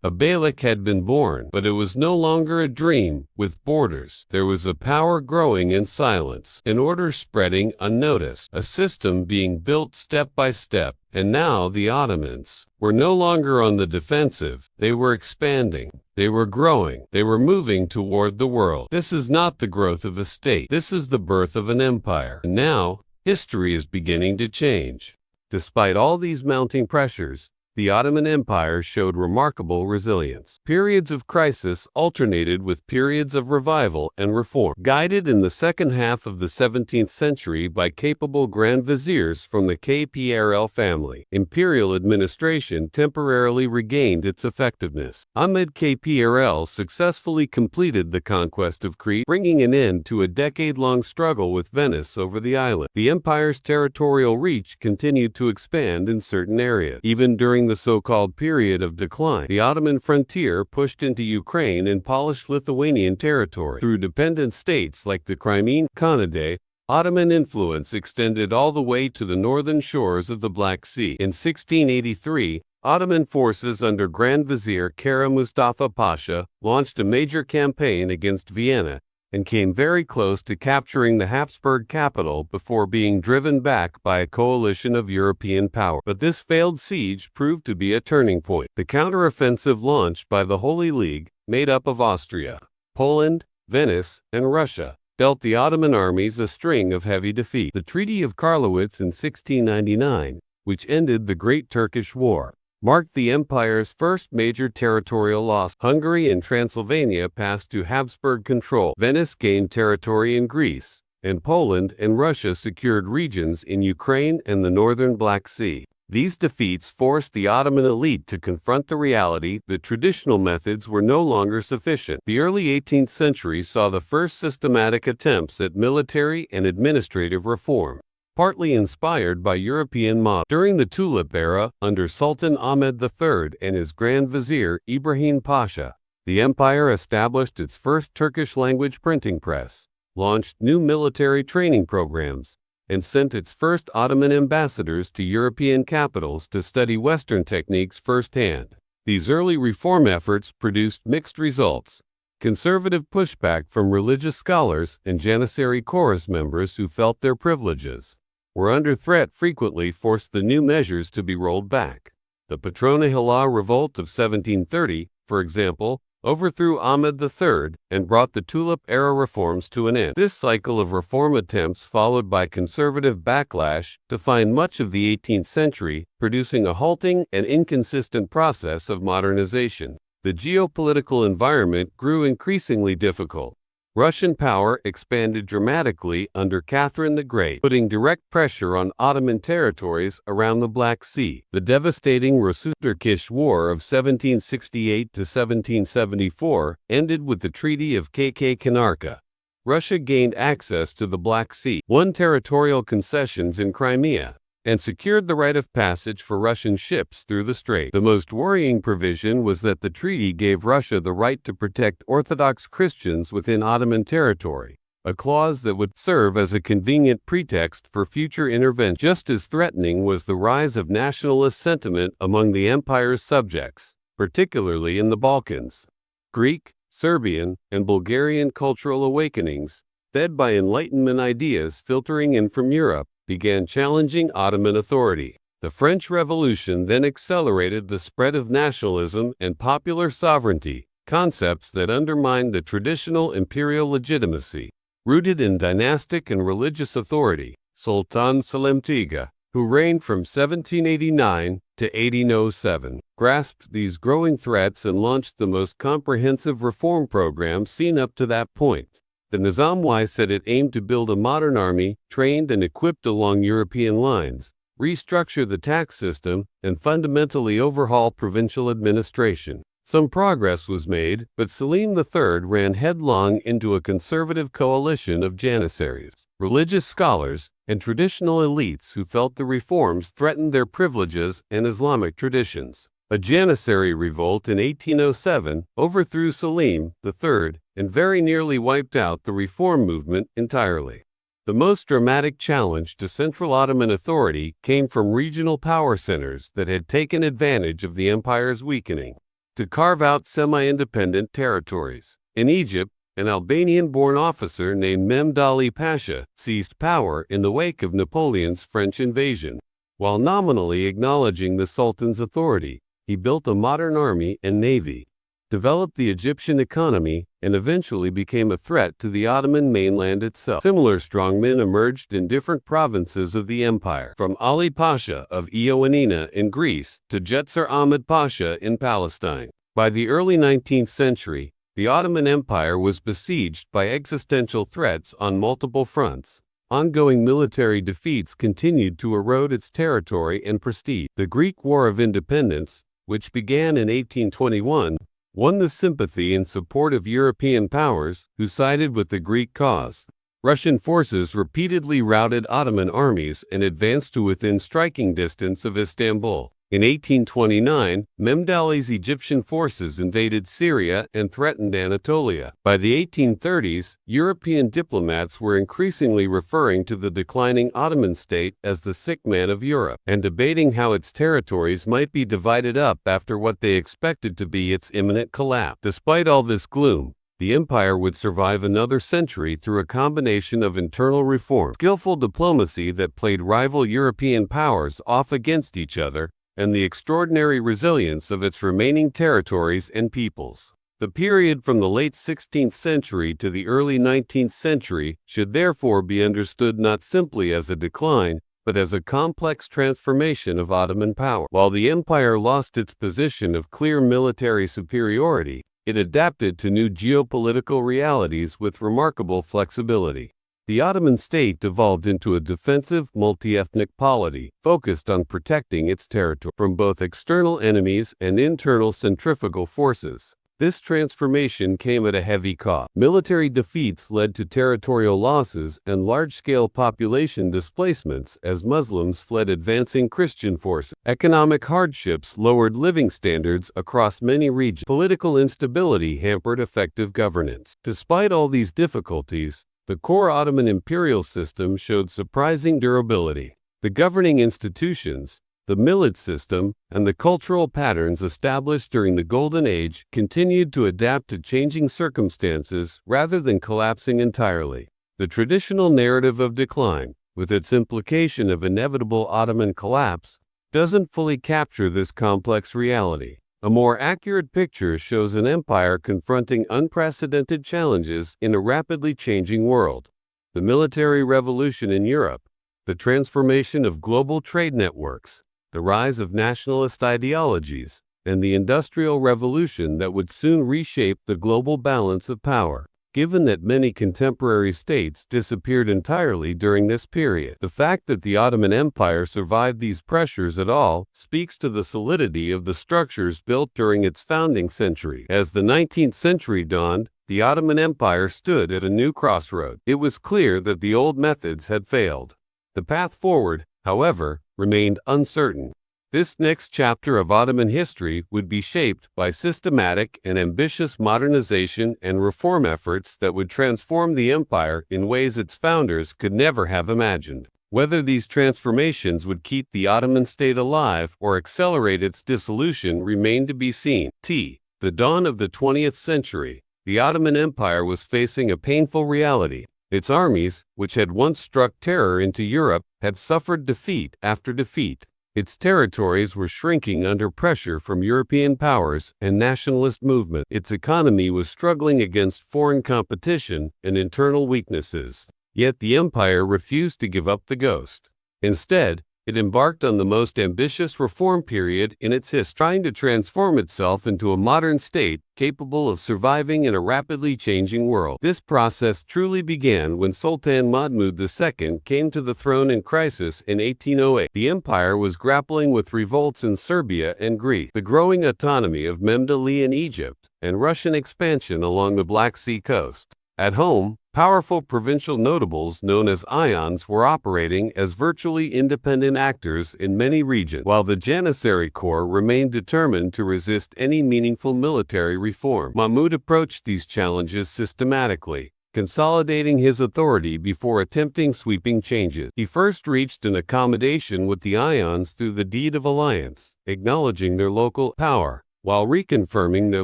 A Beylik had been born, but it was no longer a dream with borders. There was a power growing in silence, an order spreading unnoticed, a system being built step by step. And now the Ottomans were no longer on the defensive. They were expanding. They were growing. They were moving toward the world. This is not the growth of a state. This is the birth of an empire. And now, history is beginning to change. Despite all these mounting pressures, the Ottoman Empire showed remarkable resilience. Periods of crisis alternated with periods of revival and reform. Guided in the second half of the 17th century by capable grand viziers from the KPRL family, imperial administration temporarily regained its effectiveness. Ahmed KPRL successfully completed the conquest of Crete, bringing an end to a decade-long struggle with Venice over the island. The empire's territorial reach continued to expand in certain areas. Even during the so-called period of decline, the Ottoman frontier pushed into Ukraine and Polish Lithuanian territory. Through dependent states like the Crimean Khanate, Ottoman influence extended all the way to the northern shores of the Black Sea. In 1683, Ottoman forces under Grand Vizier Kara Mustafa Pasha launched a major campaign against Vienna and came very close to capturing the Habsburg capital before being driven back by a coalition of European powers. But this failed siege proved to be a turning point. The counteroffensive launched by the Holy League, made up of Austria, Poland, Venice, and Russia, dealt the Ottoman armies a string of heavy defeats. The Treaty of Karlowitz in 1699, which ended the Great Turkish War, marked the empire's first major territorial loss. Hungary and Transylvania passed to Habsburg control. Venice gained territory in Greece, and Poland and Russia secured regions in Ukraine and the northern Black Sea. These defeats forced the Ottoman elite to confront the reality that traditional methods were no longer sufficient. The early 18th century saw the first systematic attempts at military and administrative reform, partly inspired by European models. During the Tulip era, under Sultan Ahmed III and his Grand Vizier Ibrahim Pasha, the empire established its first Turkish-language printing press, launched new military training programs, and sent its first Ottoman ambassadors to European capitals to study Western techniques firsthand. These early reform efforts produced mixed results. Conservative pushback from religious scholars and Janissary chorus members who felt their privileges were under threat frequently forced the new measures to be rolled back. The Patrona Hillah Revolt of 1730, for example, overthrew Ahmed III and brought the Tulip-era reforms to an end. This cycle of reform attempts followed by conservative backlash defined much of the 18th century, producing a halting and inconsistent process of modernization. The geopolitical environment grew increasingly difficult. Russian power expanded dramatically under Catherine the Great, putting direct pressure on Ottoman territories around the Black Sea. The devastating Russo-Turkish War of 1768 to 1774 ended with the Treaty of Kanarka. Russia gained access to the Black Sea, won territorial concessions in Crimea, and secured the right of passage for Russian ships through the strait. The most worrying provision was that the treaty gave Russia the right to protect Orthodox Christians within Ottoman territory, a clause that would serve as a convenient pretext for future intervention. Just as threatening was the rise of nationalist sentiment among the empire's subjects, particularly in the Balkans. Greek, Serbian, and Bulgarian cultural awakenings, fed by Enlightenment ideas filtering in from Europe, began challenging Ottoman authority. The French Revolution then accelerated the spread of nationalism and popular sovereignty, concepts that undermined the traditional imperial legitimacy. Rooted in dynastic and religious authority, Sultan Selim Tiga, who reigned from 1789 to 1807, grasped these growing threats and launched the most comprehensive reform program seen up to that point. The Nizam said it aimed to build a modern army, trained and equipped along European lines, restructure the tax system, and fundamentally overhaul provincial administration. Some progress was made, but Selim III ran headlong into a conservative coalition of janissaries, religious scholars, and traditional elites who felt the reforms threatened their privileges and Islamic traditions. A Janissary revolt in 1807 overthrew Selim III and very nearly wiped out the reform movement entirely. The most dramatic challenge to central Ottoman authority came from regional power centers that had taken advantage of the empire's weakening. to carve out semi-independent territories. In Egypt, an Albanian-born officer named Mehmed Ali Pasha seized power in the wake of Napoleon's French invasion. While nominally acknowledging the Sultan's authority, he built a modern army and navy, developed the Egyptian economy, and eventually became a threat to the Ottoman mainland itself. Similar strongmen emerged in different provinces of the empire, from Ali Pasha of Ioannina in Greece to Jetser Ahmed Pasha in Palestine. By the early 19th century, the Ottoman Empire was besieged by existential threats on multiple fronts. Ongoing military defeats continued to erode its territory and prestige. The Greek War of Independence, which began in 1821, won the sympathy and support of European powers who sided with the Greek cause. Russian forces repeatedly routed Ottoman armies and advanced to within striking distance of Istanbul. In 1829, Mehmed Ali's Egyptian forces invaded Syria and threatened Anatolia. By the 1830s, European diplomats were increasingly referring to the declining Ottoman state as the sick man of Europe, and debating how its territories might be divided up after what they expected to be its imminent collapse. Despite all this gloom, the empire would survive another century through a combination of internal reform, skillful diplomacy that played rival European powers off against each other, and the extraordinary resilience of its remaining territories and peoples. The period from the late 16th century to the early 19th century should therefore be understood not simply as a decline, but as a complex transformation of Ottoman power. While the empire lost its position of clear military superiority, it adapted to new geopolitical realities with remarkable flexibility. The Ottoman state evolved into a defensive, multi-ethnic polity, focused on protecting its territory from both external enemies and internal centrifugal forces. This transformation came at a heavy cost. Military defeats led to territorial losses and large-scale population displacements as Muslims fled advancing Christian forces. Economic hardships lowered living standards across many regions. Political instability hampered effective governance. Despite all these difficulties, the core Ottoman imperial system showed surprising durability. The governing institutions, the millet system, and the cultural patterns established during the Golden Age continued to adapt to changing circumstances rather than collapsing entirely. The traditional narrative of decline, with its implication of inevitable Ottoman collapse, doesn't fully capture this complex reality. A more accurate picture shows an empire confronting unprecedented challenges in a rapidly changing world. The military revolution in Europe, the transformation of global trade networks, the rise of nationalist ideologies, and the Industrial Revolution that would soon reshape the global balance of power. Given that many contemporary states disappeared entirely during this period, the fact that the Ottoman Empire survived these pressures at all speaks to the solidity of the structures built during its founding century. As the 19th century dawned, the Ottoman Empire stood at a new crossroad. It was clear that the old methods had failed. The path forward, however, remained uncertain. This next chapter of Ottoman history would be shaped by systematic and ambitious modernization and reform efforts that would transform the empire in ways its founders could never have imagined. Whether these transformations would keep the Ottoman state alive or accelerate its dissolution remained to be seen. The dawn of the 20th century, the Ottoman Empire was facing a painful reality. Its armies, which had once struck terror into Europe, had suffered defeat after defeat. Its territories were shrinking under pressure from European powers and nationalist movements. Its economy was struggling against foreign competition and internal weaknesses. Yet the empire refused to give up the ghost. Instead, it embarked on the most ambitious reform period in its history, trying to transform itself into a modern state capable of surviving in a rapidly changing world. This process truly began when Sultan Mahmud II came to the throne in crisis in 1808. The empire was grappling with revolts in Serbia and Greece, the growing autonomy of Mehmed Ali in Egypt, and Russian expansion along the Black Sea coast. At home, powerful provincial notables known as ions were operating as virtually independent actors in many regions, while the Janissary Corps remained determined to resist any meaningful military reform. Mahmud approached these challenges systematically, consolidating his authority before attempting sweeping changes. He first reached an accommodation with the ions through the Deed of Alliance, acknowledging their local power, while reconfirming their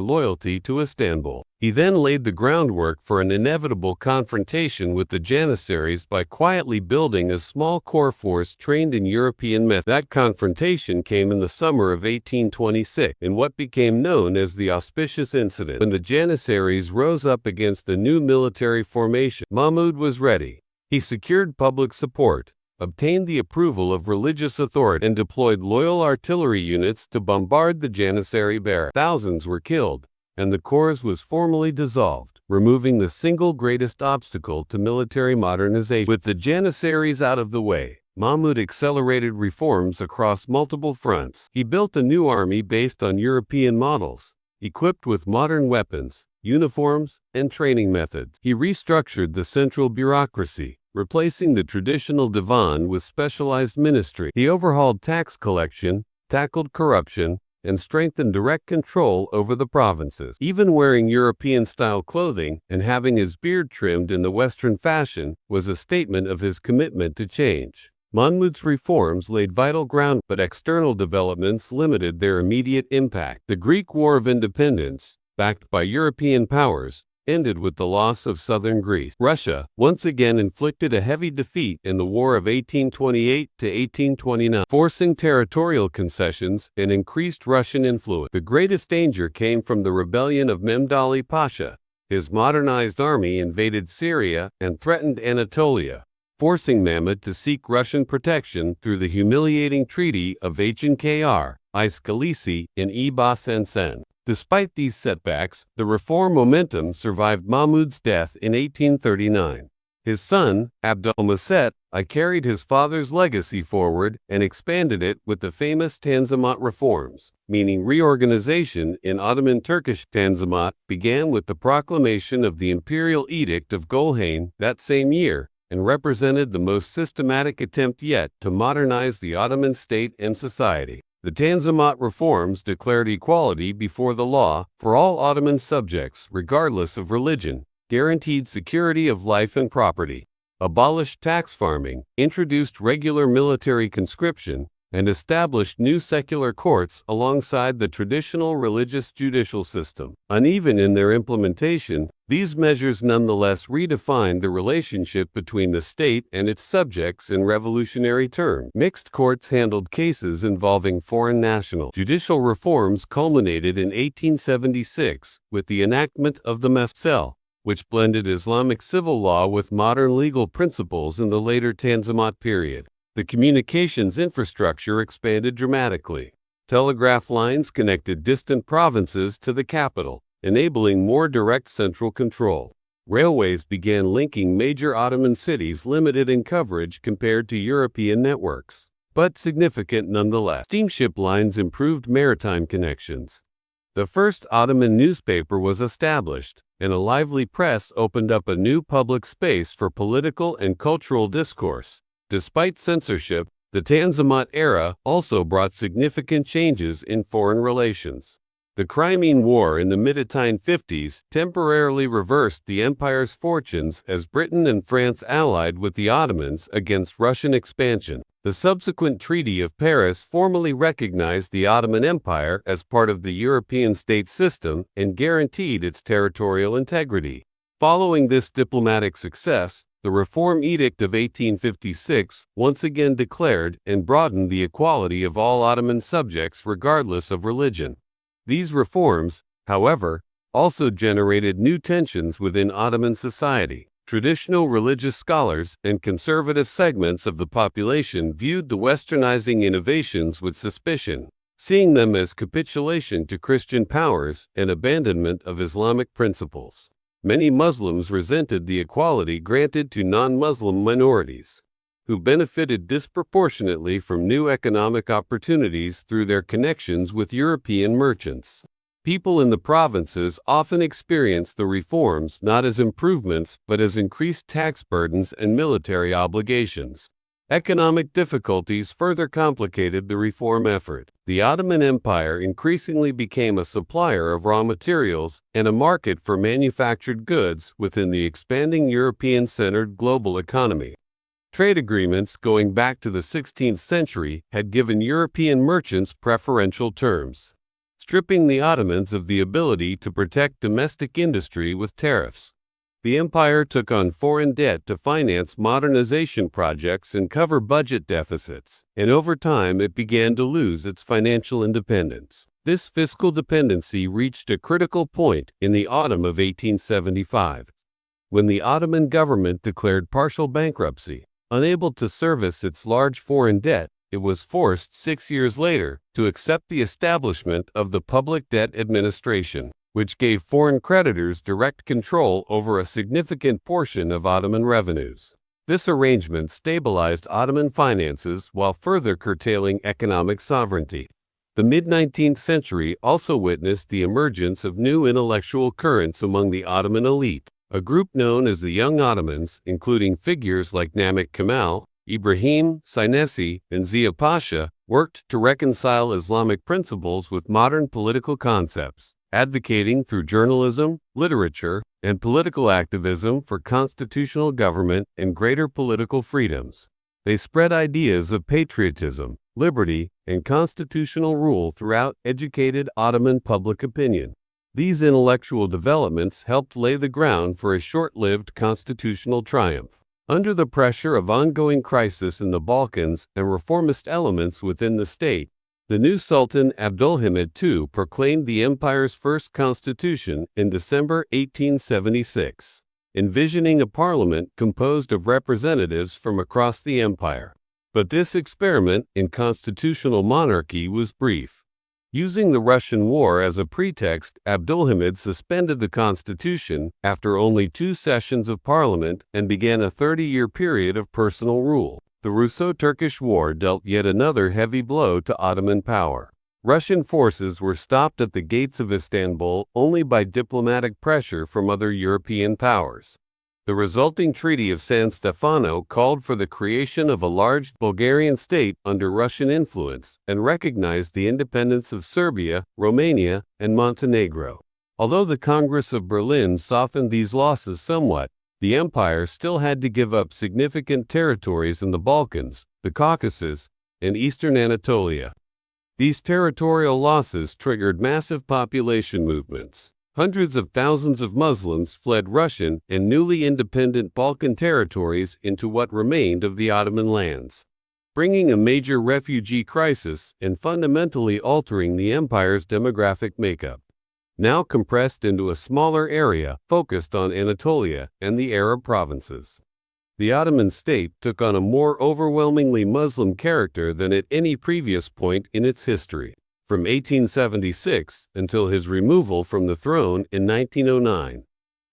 loyalty to Istanbul. He then laid the groundwork for an inevitable confrontation with the Janissaries by quietly building a small core force trained in European methods. That confrontation came in the summer of 1826 in what became known as the Auspicious Incident. When the Janissaries rose up against the new military formation, Mahmud was ready. He secured public support, obtained the approval of religious authority, and deployed loyal artillery units to bombard the Janissary barracks. Thousands were killed, and the corps was formally dissolved, removing the single greatest obstacle to military modernization. With the Janissaries out of the way, Mahmud accelerated reforms across multiple fronts. He built a new army based on European models, equipped with modern weapons, uniforms, and training methods. He restructured the central bureaucracy, replacing the traditional divan with specialized ministry. He overhauled tax collection, tackled corruption, and strengthened direct control over the provinces. Even wearing European-style clothing and having his beard trimmed in the Western fashion was a statement of his commitment to change. Mahmud's reforms laid vital ground, but external developments limited their immediate impact. The Greek War of Independence, backed by European powers, ended with the loss of southern Greece. Russia once again inflicted a heavy defeat in the War of 1828 to 1829, forcing territorial concessions and increased Russian influence. The greatest danger came from the rebellion of Mehmed Ali Pasha. His modernized army invaded Syria and threatened Anatolia, forcing Mehmed to seek Russian protection through the humiliating Treaty of Hnkr Iskalisi in Ebas-en-Sen. Despite these setbacks, the reform momentum survived Mahmud's death in 1839. His son, Abdülmecet I carried his father's legacy forward and expanded it with the famous Tanzimat reforms, meaning reorganization in Ottoman Turkish. Tanzimat began with the proclamation of the Imperial Edict of Gölhane that same year, and represented the most systematic attempt yet to modernize the Ottoman state and society. The Tanzimat reforms declared equality before the law for all Ottoman subjects, regardless of religion, guaranteed security of life and property, abolished tax farming, introduced regular military conscription, and established new secular courts alongside the traditional religious judicial system. Uneven in their implementation, these measures nonetheless redefined the relationship between the state and its subjects in revolutionary terms. Mixed courts handled cases involving foreign nationals. Judicial reforms culminated in 1876 with the enactment of the Mescel, which blended Islamic civil law with modern legal principles in the later Tanzimat period. The communications infrastructure expanded dramatically. Telegraph lines connected distant provinces to the capital, enabling more direct central control. Railways began linking major Ottoman cities, limited in coverage compared to European networks, but significant nonetheless. Steamship lines improved maritime connections. The first Ottoman newspaper was established, and a lively press opened up a new public space for political and cultural discourse. Despite censorship, the Tanzimat era also brought significant changes in foreign relations. The Crimean War in the mid-1850s temporarily reversed the empire's fortunes as Britain and France allied with the Ottomans against Russian expansion. The subsequent Treaty of Paris formally recognized the Ottoman Empire as part of the European state system and guaranteed its territorial integrity. Following this diplomatic success, the Reform Edict of 1856 once again declared and broadened the equality of all Ottoman subjects regardless of religion. These reforms, however, also generated new tensions within Ottoman society. Traditional religious scholars and conservative segments of the population viewed the westernizing innovations with suspicion, seeing them as capitulation to Christian powers and abandonment of Islamic principles. Many Muslims resented the equality granted to non-Muslim minorities, who benefited disproportionately from new economic opportunities through their connections with European merchants. People in the provinces often experienced the reforms not as improvements but as increased tax burdens and military obligations. Economic difficulties further complicated the reform effort. The Ottoman Empire increasingly became a supplier of raw materials and a market for manufactured goods within the expanding European-centered global economy. Trade agreements going back to the 16th century had given European merchants preferential terms. stripping the Ottomans of the ability to protect domestic industry with tariffs. The empire took on foreign debt to finance modernization projects and cover budget deficits, and over time it began to lose its financial independence. This fiscal dependency reached a critical point in the autumn of 1875, when the Ottoman government declared partial bankruptcy. Unable to service its large foreign debt, it was forced 6 years later to accept the establishment of the Public Debt Administration, which gave foreign creditors direct control over a significant portion of Ottoman revenues. This arrangement stabilized Ottoman finances while further curtailing economic sovereignty. The mid-19th century also witnessed the emergence of new intellectual currents among the Ottoman elite, a group known as the Young Ottomans, including figures like Namik Kemal, Ibrahim Sinesi, and Zia Pasha, worked to reconcile Islamic principles with modern political concepts, advocating through journalism, literature, and political activism for constitutional government and greater political freedoms. They spread ideas of patriotism, liberty, and constitutional rule throughout educated Ottoman public opinion. These intellectual developments helped lay the ground for a short-lived constitutional triumph. Under the pressure of ongoing crisis in the Balkans and reformist elements within the state, the new Sultan Abdülhamid II proclaimed the empire's first constitution in December 1876, envisioning a parliament composed of representatives from across the empire. But this experiment in constitutional monarchy was brief. Using the Russian War as a pretext, Abdülhamid suspended the constitution after only 2 sessions of parliament and began a 30-year period of personal rule. The Russo-Turkish War dealt yet another heavy blow to Ottoman power. Russian forces were stopped at the gates of Istanbul only by diplomatic pressure from other European powers. The resulting Treaty of San Stefano called for the creation of a large Bulgarian state under Russian influence and recognized the independence of Serbia, Romania, and Montenegro. Although the Congress of Berlin softened these losses somewhat, the empire still had to give up significant territories in the Balkans, the Caucasus, and eastern Anatolia. These territorial losses triggered massive population movements. Hundreds of thousands of Muslims fled Russian and newly independent Balkan territories into what remained of the Ottoman lands, bringing a major refugee crisis and fundamentally altering the empire's demographic makeup. Now compressed into a smaller area focused on Anatolia and the Arab provinces, the Ottoman state took on a more overwhelmingly Muslim character than at any previous point in its history. From 1876 until his removal from the throne in 1909.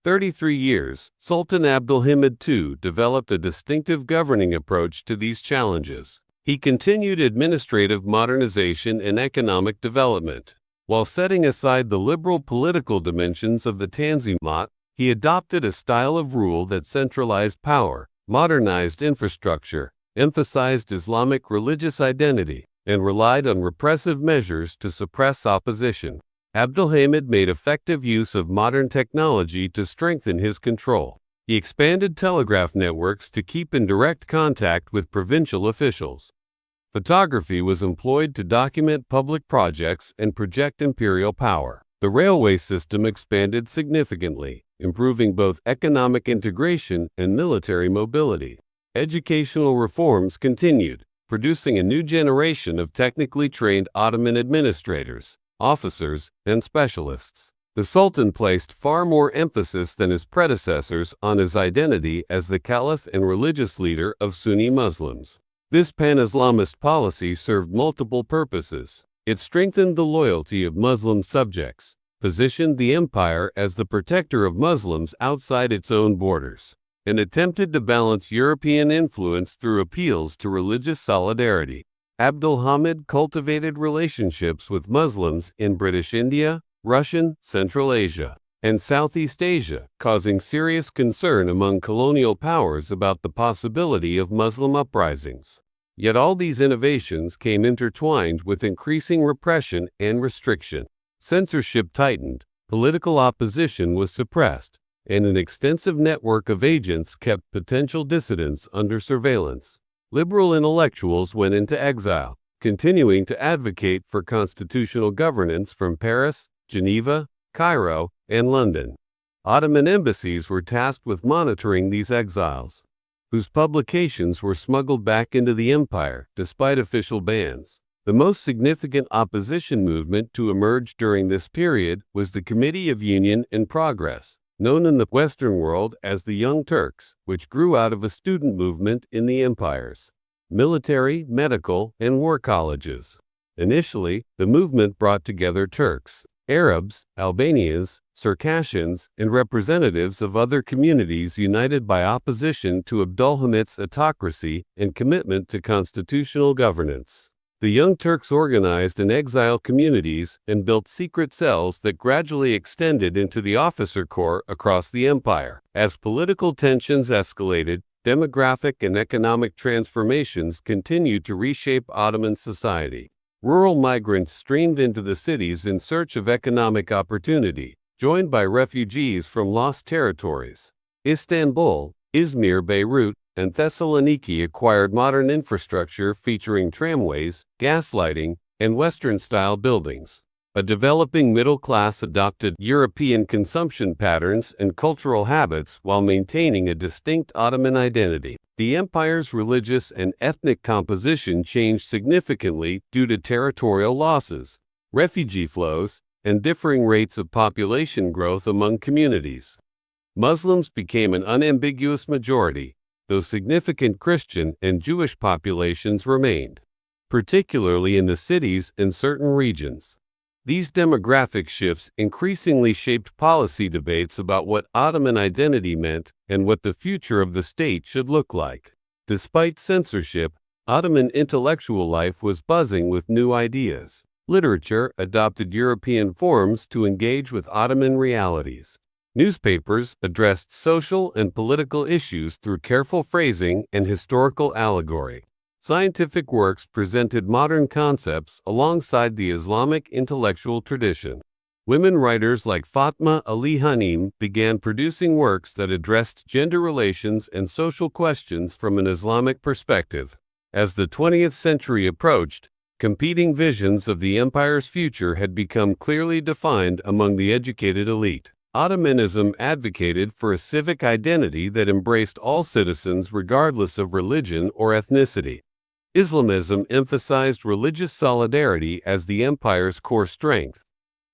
33 years, Sultan Abdülhamid II developed a distinctive governing approach to these challenges. He continued administrative modernization and economic development. While setting aside the liberal political dimensions of the Tanzimat, he adopted a style of rule that centralized power, modernized infrastructure, emphasized Islamic religious identity, and relied on repressive measures to suppress opposition. Abdülhamid made effective use of modern technology to strengthen his control. He expanded telegraph networks to keep in direct contact with provincial officials. Photography was employed to document public projects and project imperial power. The railway system expanded significantly, improving both economic integration and military mobility. Educational reforms continued, producing a new generation of technically trained Ottoman administrators, officers, and specialists. The Sultan placed far more emphasis than his predecessors on his identity as the caliph and religious leader of Sunni Muslims. This pan-Islamist policy served multiple purposes. It strengthened the loyalty of Muslim subjects, positioned the empire as the protector of Muslims outside its own borders, and attempted to balance European influence through appeals to religious solidarity. Abdülhamid cultivated relationships with Muslims in British India, Russian, Central Asia, and Southeast Asia, causing serious concern among colonial powers about the possibility of Muslim uprisings. Yet all these innovations came intertwined with increasing repression and restriction. Censorship tightened, political opposition was suppressed, and an extensive network of agents kept potential dissidents under surveillance. Liberal intellectuals went into exile, continuing to advocate for constitutional governance from Paris, Geneva, Cairo, and London. Ottoman embassies were tasked with monitoring these exiles, whose publications were smuggled back into the empire despite official bans. The most significant opposition movement to emerge during this period was the Committee of Union and Progress, known in the Western world as the Young Turks, which grew out of a student movement in the empire's military, medical, and war colleges. Initially, the movement brought together Turks, Arabs, Albanians, Circassians, and representatives of other communities united by opposition to Abdülhamit's autocracy and commitment to constitutional governance. The Young Turks organized in exile communities and built secret cells that gradually extended into the officer corps across the empire. As political tensions escalated, demographic and economic transformations continued to reshape Ottoman society. Rural migrants streamed into the cities in search of economic opportunity, joined by refugees from lost territories. Istanbul, Izmir, Beirut, and Thessaloniki acquired modern infrastructure featuring tramways, gaslighting, and Western-style buildings. A developing middle class adopted European consumption patterns and cultural habits while maintaining a distinct Ottoman identity. The empire's religious and ethnic composition changed significantly due to territorial losses, refugee flows, and differing rates of population growth among communities. Muslims became an unambiguous majority, though significant Christian and Jewish populations remained, particularly in the cities and certain regions. These demographic shifts increasingly shaped policy debates about what Ottoman identity meant and what the future of the state should look like. Despite censorship, Ottoman intellectual life was buzzing with new ideas. Literature adopted European forms to engage with Ottoman realities. Newspapers addressed social and political issues through careful phrasing and historical allegory. Scientific works presented modern concepts alongside the Islamic intellectual tradition. Women writers like Fatma Ali Hanim began producing works that addressed gender relations and social questions from an Islamic perspective. As the 20th century approached, competing visions of the empire's future had become clearly defined among the educated elite. Ottomanism advocated for a civic identity that embraced all citizens regardless of religion or ethnicity. Islamism emphasized religious solidarity as the empire's core strength.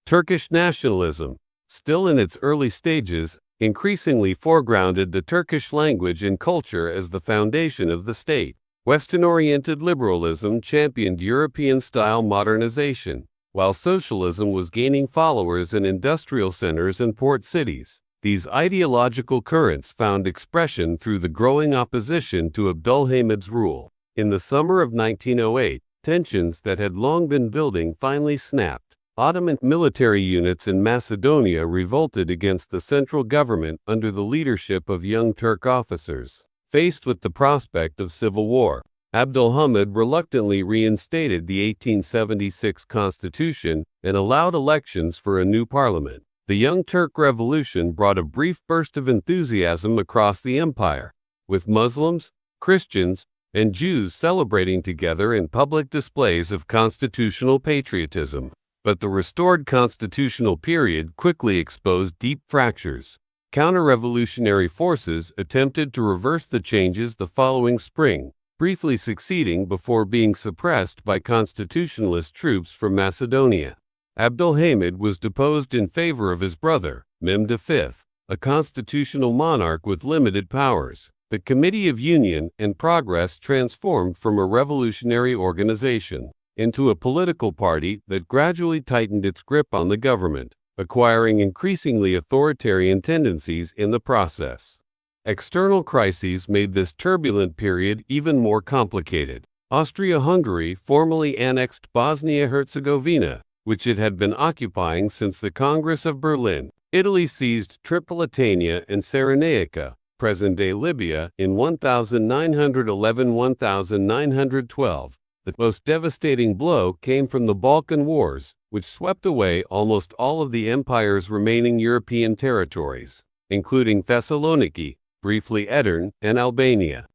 Turkish nationalism, still in its early stages, increasingly foregrounded the Turkish language and culture as the foundation of the state. Western-oriented liberalism championed European-style modernization, while socialism was gaining followers in industrial centers and port cities. These ideological currents found expression through the growing opposition to Abdülhamid's rule. In the summer of 1908, tensions that had long been building finally snapped. Ottoman military units in Macedonia revolted against the central government under the leadership of young Turk officers. Faced with the prospect of civil war, Abdülhamid reluctantly reinstated the 1876 constitution and allowed elections for a new parliament. The Young Turk Revolution brought a brief burst of enthusiasm across the empire, with Muslims, Christians, and Jews celebrating together in public displays of constitutional patriotism. But the restored constitutional period quickly exposed deep fractures. Counter-revolutionary forces attempted to reverse the changes the following spring, briefly succeeding before being suppressed by constitutionalist troops from Macedonia. Abdülhamid was deposed in favor of his brother, Mehmed V, a constitutional monarch with limited powers. The Committee of Union and Progress transformed from a revolutionary organization into a political party that gradually tightened its grip on the government, acquiring increasingly authoritarian tendencies in the process. External crises made this turbulent period even more complicated. Austria-Hungary formally annexed Bosnia-Herzegovina, which it had been occupying since the Congress of Berlin. Italy seized Tripolitania and Cyrenaica, present-day Libya, in 1911–1912. The most devastating blow came from the Balkan Wars, which swept away almost all of the empire's remaining European territories, including Thessaloniki, briefly Edirne, and Albania.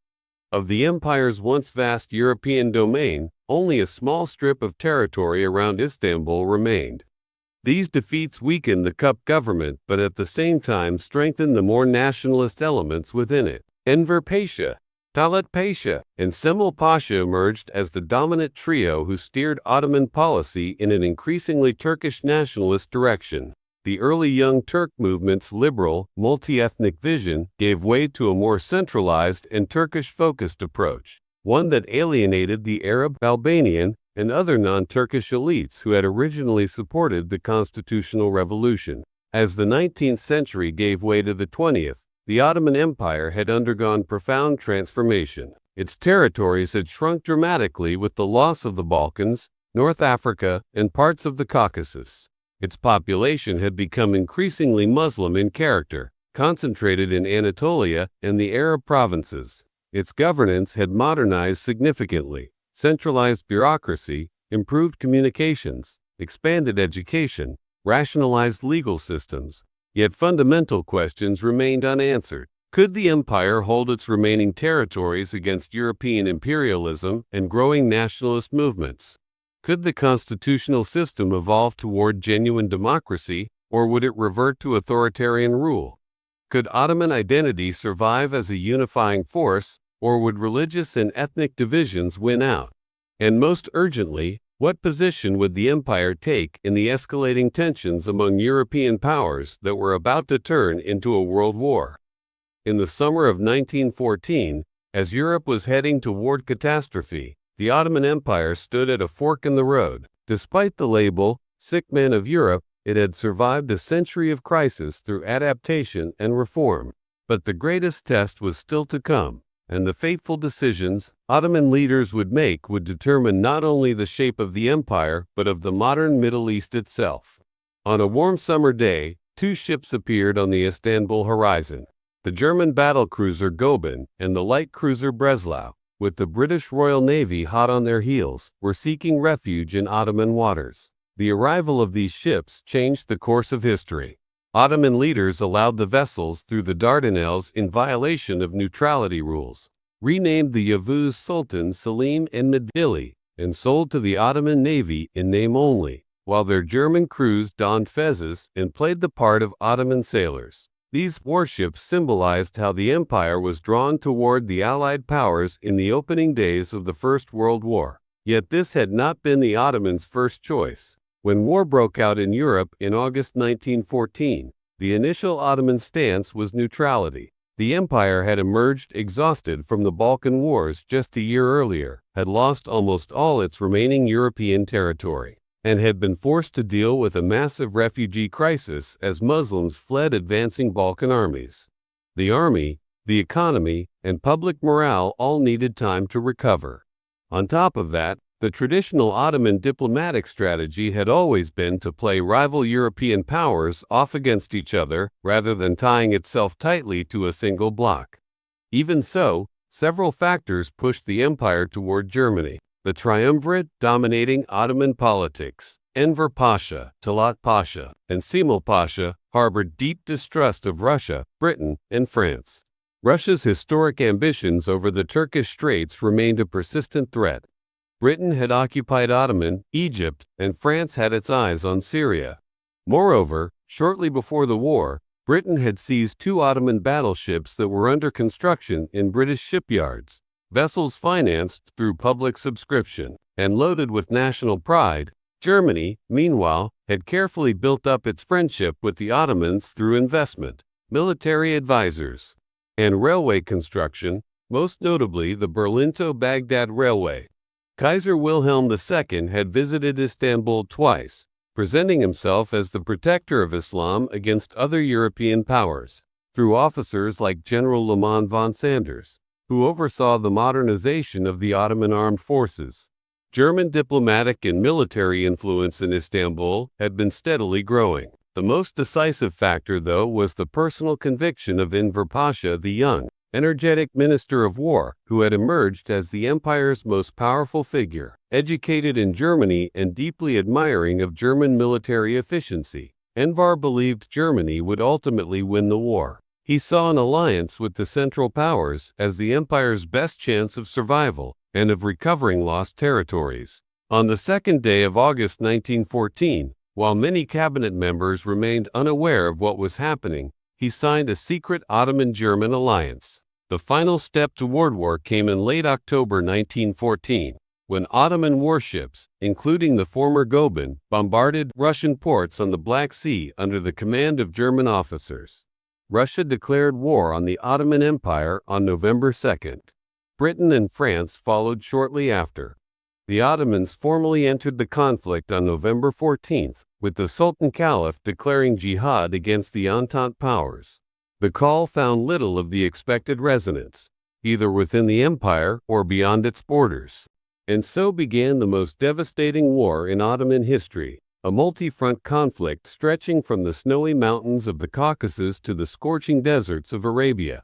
Of the empire's once vast European domain, Only a small strip of territory around Istanbul remained. These defeats weakened the Cup government but at the same time strengthened the more nationalist elements within it. Enver Pasha, Talat Pasha, and Semel Pasha emerged as the dominant trio who steered Ottoman policy in an increasingly Turkish nationalist direction. The early Young Turk movement's liberal, multi-ethnic vision gave way to a more centralized and Turkish-focused approach, one that alienated the Arab, Albanian, and other non-Turkish elites who had originally supported the constitutional revolution. As the 19th century gave way to the 20th, the Ottoman Empire had undergone profound transformation. Its territories had shrunk dramatically with the loss of the Balkans, North Africa, and parts of the Caucasus. Its population had become increasingly Muslim in character, concentrated in Anatolia and the Arab provinces. Its governance had modernized significantly, centralized bureaucracy, improved communications, expanded education, rationalized legal systems. Yet fundamental questions remained unanswered. Could the empire hold its remaining territories against European imperialism and growing nationalist movements? Could the constitutional system evolve toward genuine democracy, or would it revert to authoritarian rule? Could Ottoman identity survive as a unifying force, or would religious and ethnic divisions win out? And most urgently, what position would the empire take in the escalating tensions among European powers that were about to turn into a world war? In the summer of 1914, as Europe was heading toward catastrophe, the Ottoman Empire stood at a fork in the road. Despite the label, "Sick Man of Europe," it had survived a century of crisis through adaptation and reform. But the greatest test was still to come, and the fateful decisions Ottoman leaders would make would determine not only the shape of the empire but of the modern Middle East itself. On a warm summer day, two ships appeared on the Istanbul horizon. The German battlecruiser Goeben and the light cruiser Breslau, with the British Royal Navy hot on their heels, were seeking refuge in Ottoman waters. The arrival of these ships changed the course of history. Ottoman leaders allowed the vessels through the Dardanelles in violation of neutrality rules, renamed the Yavuz Sultan Selim and Midili, and sold to the Ottoman Navy in name only, while their German crews donned fezzes and played the part of Ottoman sailors. These warships symbolized how the empire was drawn toward the Allied powers in the opening days of the First World War. Yet this had not been the Ottomans' first choice. When war broke out in Europe in August 1914, the initial Ottoman stance was neutrality. The empire had emerged exhausted from the Balkan Wars just a year earlier, had lost almost all its remaining European territory, and had been forced to deal with a massive refugee crisis as Muslims fled advancing Balkan armies. The army, the economy, and public morale all needed time to recover. On top of that, the traditional Ottoman diplomatic strategy had always been to play rival European powers off against each other rather than tying itself tightly to a single bloc. Even so, several factors pushed the empire toward Germany. The triumvirate dominating Ottoman politics, Enver Pasha, Talat Pasha, and Semel Pasha, harbored deep distrust of Russia, Britain, and France. Russia's historic ambitions over the Turkish Straits remained a persistent threat. Britain had occupied Ottoman, Egypt, and France had its eyes on Syria. Moreover, shortly before the war, Britain had seized two Ottoman battleships that were under construction in British shipyards, vessels financed through public subscription, and loaded with national pride. Germany, meanwhile, had carefully built up its friendship with the Ottomans through investment, military advisors, and railway construction, most notably the Berlin-to-Baghdad Railway. Kaiser Wilhelm II had visited Istanbul twice, presenting himself as the protector of Islam against other European powers, through officers like General Liman von Sanders, who oversaw the modernization of the Ottoman armed forces. German diplomatic and military influence in Istanbul had been steadily growing. The most decisive factor, though, was the personal conviction of Enver Pasha the Young, energetic minister of war, who had emerged as the empire's most powerful figure. Educated in Germany and deeply admiring of German military efficiency, Enver believed Germany would ultimately win the war. He saw an alliance with the Central Powers as the empire's best chance of survival, and of recovering lost territories. On the second day of August 1914, while many cabinet members remained unaware of what was happening, he signed a secret Ottoman-German alliance. The final step toward war came in late October 1914, when Ottoman warships, including the former Goeben, bombarded Russian ports on the Black Sea under the command of German officers. Russia declared war on the Ottoman Empire on November 2nd. Britain and France followed shortly after. The Ottomans formally entered the conflict on November 14th, with the Sultan Caliph declaring jihad against the Entente powers. The call found little of the expected resonance, either within the empire or beyond its borders. And so began the most devastating war in Ottoman history, a multi-front conflict stretching from the snowy mountains of the Caucasus to the scorching deserts of Arabia.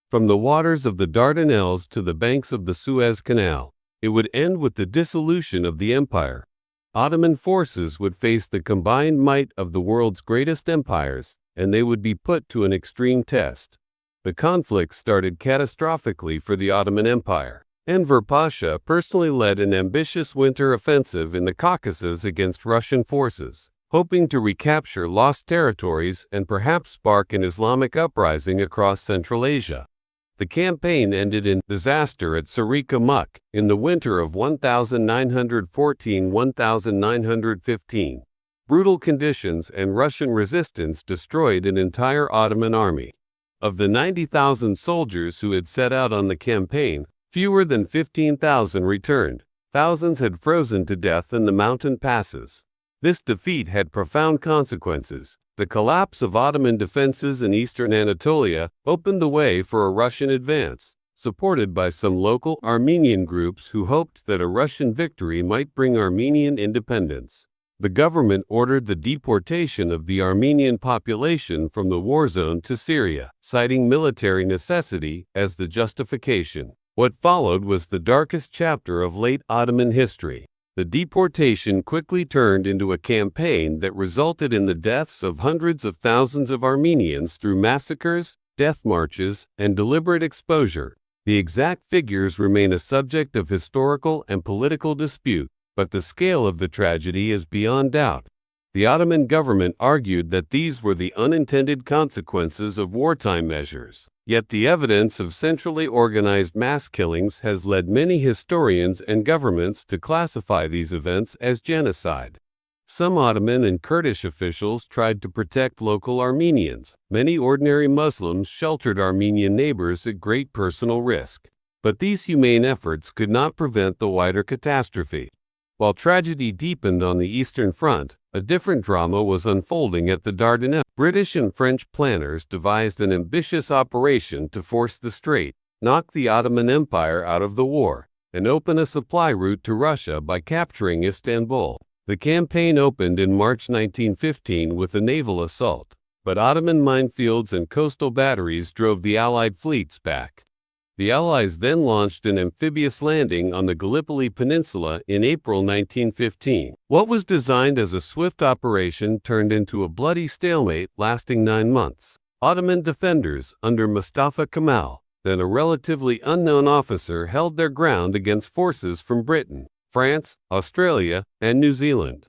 From the waters of the Dardanelles to the banks of the Suez Canal, it would end with the dissolution of the empire. Ottoman forces would face the combined might of the world's greatest empires, and they would be put to an extreme test. The conflict started catastrophically for the Ottoman Empire. Enver Pasha personally led an ambitious winter offensive in the Caucasus against Russian forces, hoping to recapture lost territories and perhaps spark an Islamic uprising across Central Asia. The campaign ended in disaster at Sarika Muk in the winter of 1914-1915. Brutal conditions and Russian resistance destroyed an entire Ottoman army. Of the 90,000 soldiers who had set out on the campaign, fewer than 15,000 returned. Thousands had frozen to death in the mountain passes. This defeat had profound consequences. The collapse of Ottoman defenses in eastern Anatolia opened the way for a Russian advance, supported by some local Armenian groups who hoped that a Russian victory might bring Armenian independence. The government ordered the deportation of the Armenian population from the war zone to Syria, citing military necessity as the justification. What followed was the darkest chapter of late Ottoman history. The deportation quickly turned into a campaign that resulted in the deaths of hundreds of thousands of Armenians through massacres, death marches, and deliberate exposure. The exact figures remain a subject of historical and political dispute, but the scale of the tragedy is beyond doubt. The Ottoman government argued that these were the unintended consequences of wartime measures. Yet the evidence of centrally organized mass killings has led many historians and governments to classify these events as genocide. Some Ottoman and Kurdish officials tried to protect local Armenians. Many ordinary Muslims sheltered Armenian neighbors at great personal risk. But these humane efforts could not prevent the wider catastrophe. While tragedy deepened on the Eastern Front, a different drama was unfolding at the Dardanelles. British and French planners devised an ambitious operation to force the strait, knock the Ottoman Empire out of the war, and open a supply route to Russia by capturing Istanbul. The campaign opened in March 1915 with a naval assault, but Ottoman minefields and coastal batteries drove the Allied fleets back. The Allies then launched an amphibious landing on the Gallipoli Peninsula in April 1915. What was designed as a swift operation turned into a bloody stalemate lasting 9 months. Ottoman defenders under Mustafa Kemal, then a relatively unknown officer, held their ground against forces from Britain, France, Australia, and New Zealand.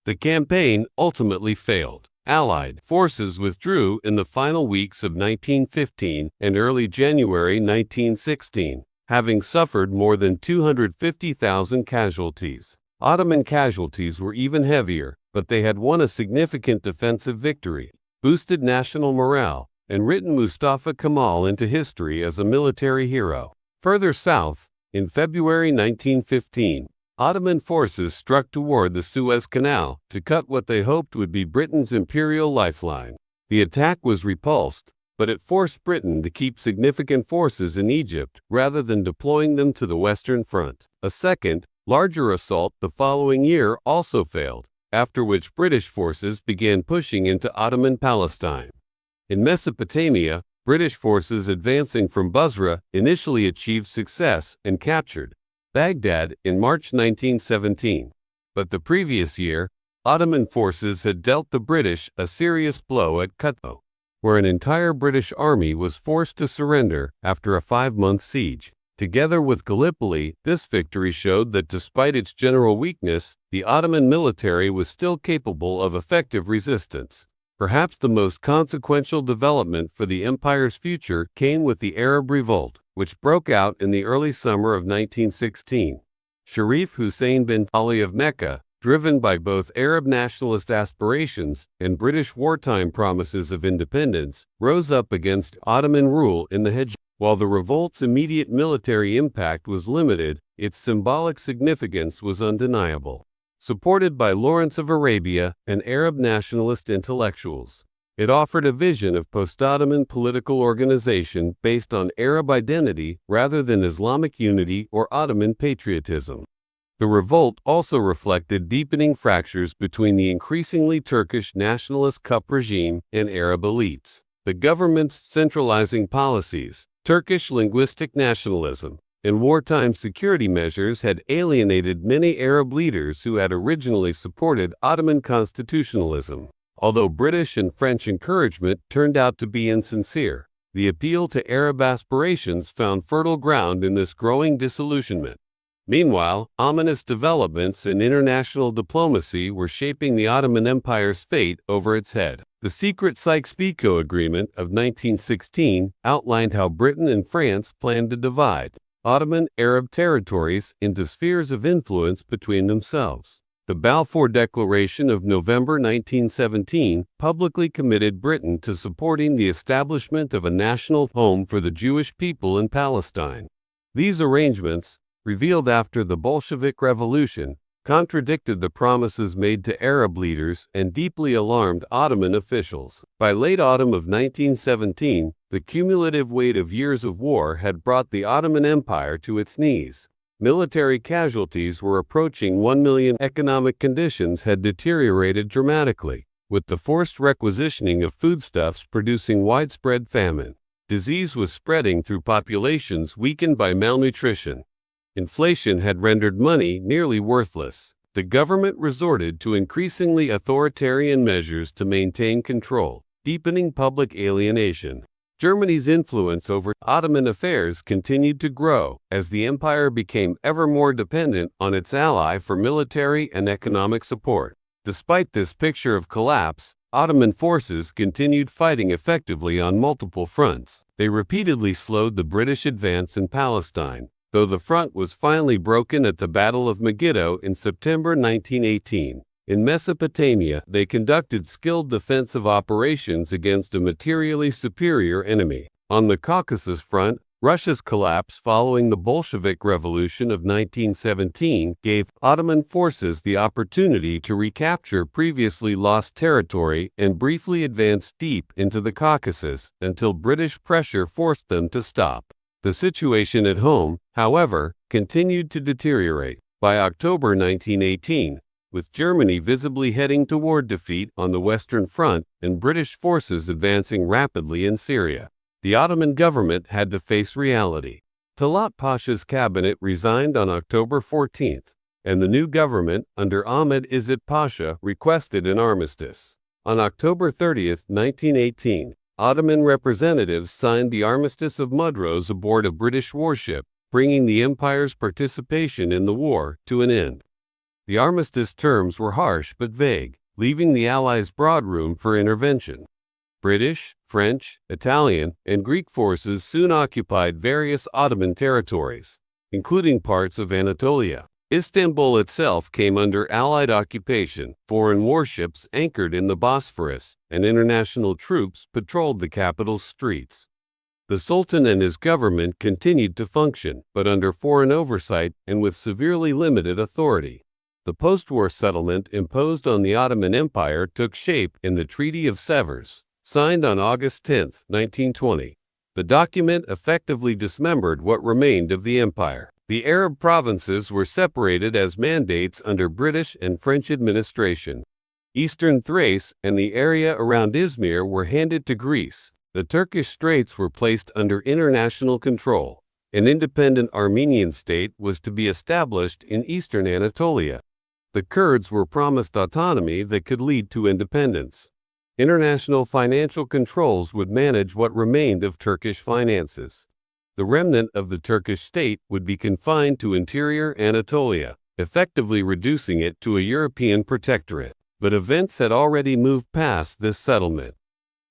The campaign ultimately failed. Allied forces withdrew in the final weeks of 1915 and early January 1916, having suffered more than 250,000 casualties. Ottoman casualties were even heavier, but they had won a significant defensive victory, boosted national morale, and written Mustafa Kemal into history as a military hero. Further south, in February 1915, Ottoman forces struck toward the Suez Canal to cut what they hoped would be Britain's imperial lifeline. The attack was repulsed, but it forced Britain to keep significant forces in Egypt rather than deploying them to the Western Front. A second, larger assault the following year also failed, after which British forces began pushing into Ottoman Palestine. In Mesopotamia, British forces advancing from Basra initially achieved success and captured Baghdad in March 1917. But the previous year, Ottoman forces had dealt the British a serious blow at Kutho, where an entire British army was forced to surrender after a 5-month siege. Together with Gallipoli, this victory showed that despite its general weakness, the Ottoman military was still capable of effective resistance. Perhaps the most consequential development for the empire's future came with the Arab Revolt, which broke out in the early summer of 1916. Sharif Hussein bin Ali of Mecca, driven by both Arab nationalist aspirations and British wartime promises of independence, rose up against Ottoman rule in the Hejaz. While the revolt's immediate military impact was limited, its symbolic significance was undeniable. Supported by Lawrence of Arabia and Arab nationalist intellectuals, it offered a vision of post-Ottoman political organization based on Arab identity rather than Islamic unity or Ottoman patriotism. The revolt also reflected deepening fractures between the increasingly Turkish nationalist Cup regime and Arab elites. The government's centralizing policies, Turkish linguistic nationalism, and wartime security measures had alienated many Arab leaders who had originally supported Ottoman constitutionalism. Although British and French encouragement turned out to be insincere, the appeal to Arab aspirations found fertile ground in this growing disillusionment. Meanwhile, ominous developments in international diplomacy were shaping the Ottoman Empire's fate over its head. The secret Sykes-Picot Agreement of 1916 outlined how Britain and France planned to divide Ottoman Arab territories into spheres of influence between themselves. The Balfour Declaration of November 1917 publicly committed Britain to supporting the establishment of a national home for the Jewish people in Palestine. These arrangements, revealed after the Bolshevik Revolution, contradicted the promises made to Arab leaders and deeply alarmed Ottoman officials. By late autumn of 1917, the cumulative weight of years of war had brought the Ottoman Empire to its knees. Military casualties were approaching 1 million. Economic conditions had deteriorated dramatically, with the forced requisitioning of foodstuffs producing widespread famine. Disease was spreading through populations weakened by malnutrition. Inflation had rendered money nearly worthless. The government resorted to increasingly authoritarian measures to maintain control, deepening public alienation. Germany's influence over Ottoman affairs continued to grow as the empire became ever more dependent on its ally for military and economic support. Despite this picture of collapse, Ottoman forces continued fighting effectively on multiple fronts. They repeatedly slowed the British advance in Palestine, though the front was finally broken at the Battle of Megiddo in September 1918. In Mesopotamia, they conducted skilled defensive operations against a materially superior enemy. On the Caucasus front, Russia's collapse following the Bolshevik Revolution of 1917 gave Ottoman forces the opportunity to recapture previously lost territory and briefly advance deep into the Caucasus until British pressure forced them to stop. The situation at home, however, continued to deteriorate. By October 1918, with Germany visibly heading toward defeat on the Western Front and British forces advancing rapidly in Syria, the Ottoman government had to face reality. Talat Pasha's cabinet resigned on October 14th, and the new government, under Ahmed Izzet Pasha, requested an armistice. On October 30th, 1918, Ottoman representatives signed the Armistice of Mudros aboard a British warship, bringing the empire's participation in the war to an end. The armistice terms were harsh but vague, leaving the Allies broad room for intervention. British, French, Italian, and Greek forces soon occupied various Ottoman territories, including parts of Anatolia. Istanbul itself came under Allied occupation. Foreign warships anchored in the Bosphorus, and international troops patrolled the capital's streets. The Sultan and his government continued to function, but under foreign oversight and with severely limited authority. The post-war settlement imposed on the Ottoman Empire took shape in the Treaty of Sevres, signed on August 10, 1920. The document effectively dismembered what remained of the empire. The Arab provinces were separated as mandates under British and French administration. Eastern Thrace and the area around Izmir were handed to Greece. The Turkish Straits were placed under international control. An independent Armenian state was to be established in eastern Anatolia. The Kurds were promised autonomy that could lead to independence. International financial controls would manage what remained of Turkish finances. the remnant of the Turkish state would be confined to interior Anatolia, effectively reducing it to a European protectorate. But events had already moved past this settlement.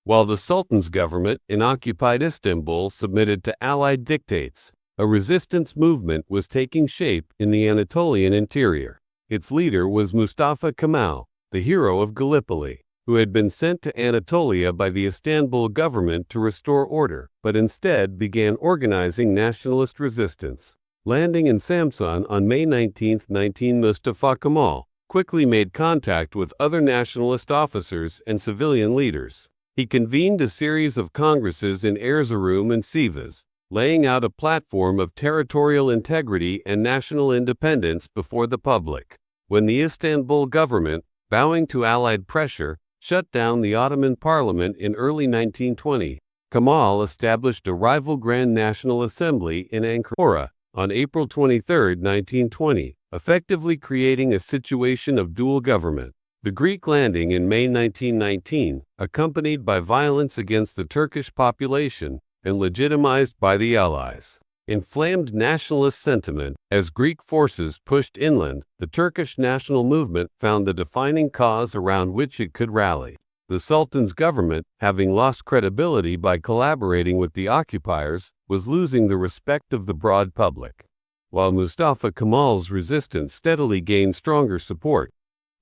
While the Sultan's government in occupied Istanbul submitted to Allied dictates, a resistance movement was taking shape in the Anatolian interior. Its leader was Mustafa Kemal, the hero of Gallipoli, who had been sent to Anatolia by the Istanbul government to restore order, but instead began organizing nationalist resistance. Landing in Samsun on May 19, Mustafa Kemal quickly made contact with other nationalist officers and civilian leaders. He convened a series of congresses in Erzurum and Sivas, laying out a platform of territorial integrity and national independence before the public. When the Istanbul government, bowing to Allied pressure, shut down the Ottoman Parliament in early 1920, Kemal established a rival Grand National Assembly in Ankara on April 23, 1920, effectively creating a situation of dual government. The Greek landing in May 1919, accompanied by violence against the Turkish population and legitimized by the Allies, inflamed nationalist sentiment. As Greek forces pushed inland, the Turkish national movement found the defining cause around which it could rally. The Sultan's government, having lost credibility by collaborating with the occupiers, was losing the respect of the broad public. While Mustafa Kemal's resistance steadily gained stronger support,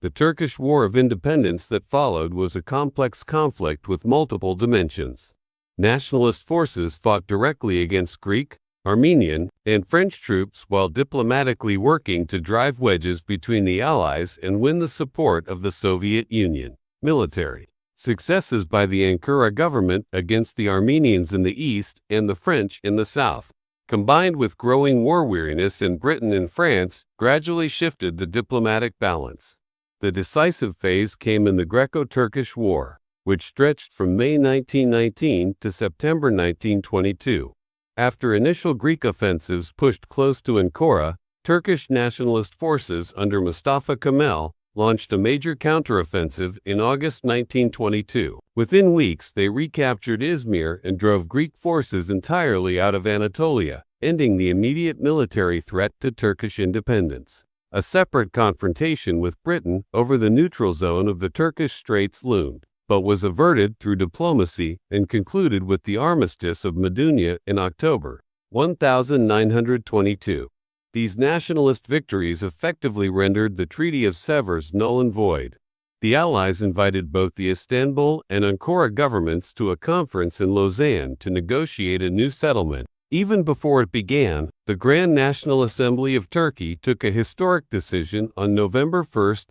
the Turkish War of Independence that followed was a complex conflict with multiple dimensions. Nationalist forces fought directly against Greek, Armenian, and French troops while diplomatically working to drive wedges between the Allies and win the support of the Soviet Union. Military successes by the Ankara government against the Armenians in the east and the French in the south, combined with growing war weariness in Britain and France, gradually shifted the diplomatic balance. The decisive phase came in the Greco-Turkish War, which stretched from May 1919 to September 1922. After initial Greek offensives pushed close to Ankara, Turkish nationalist forces under Mustafa Kemal launched a major counteroffensive in August 1922. Within weeks, they recaptured Izmir and drove Greek forces entirely out of Anatolia, ending the immediate military threat to Turkish independence. A separate confrontation with Britain over the neutral zone of the Turkish Straits loomed, but was averted through diplomacy and concluded with the Armistice of Medunia in October 1922. These nationalist victories effectively rendered the Treaty of Sèvres null and void. The Allies invited both the Istanbul and Ankara governments to a conference in Lausanne to negotiate a new settlement. Even before it began, the Grand National Assembly of Turkey took a historic decision on November 1,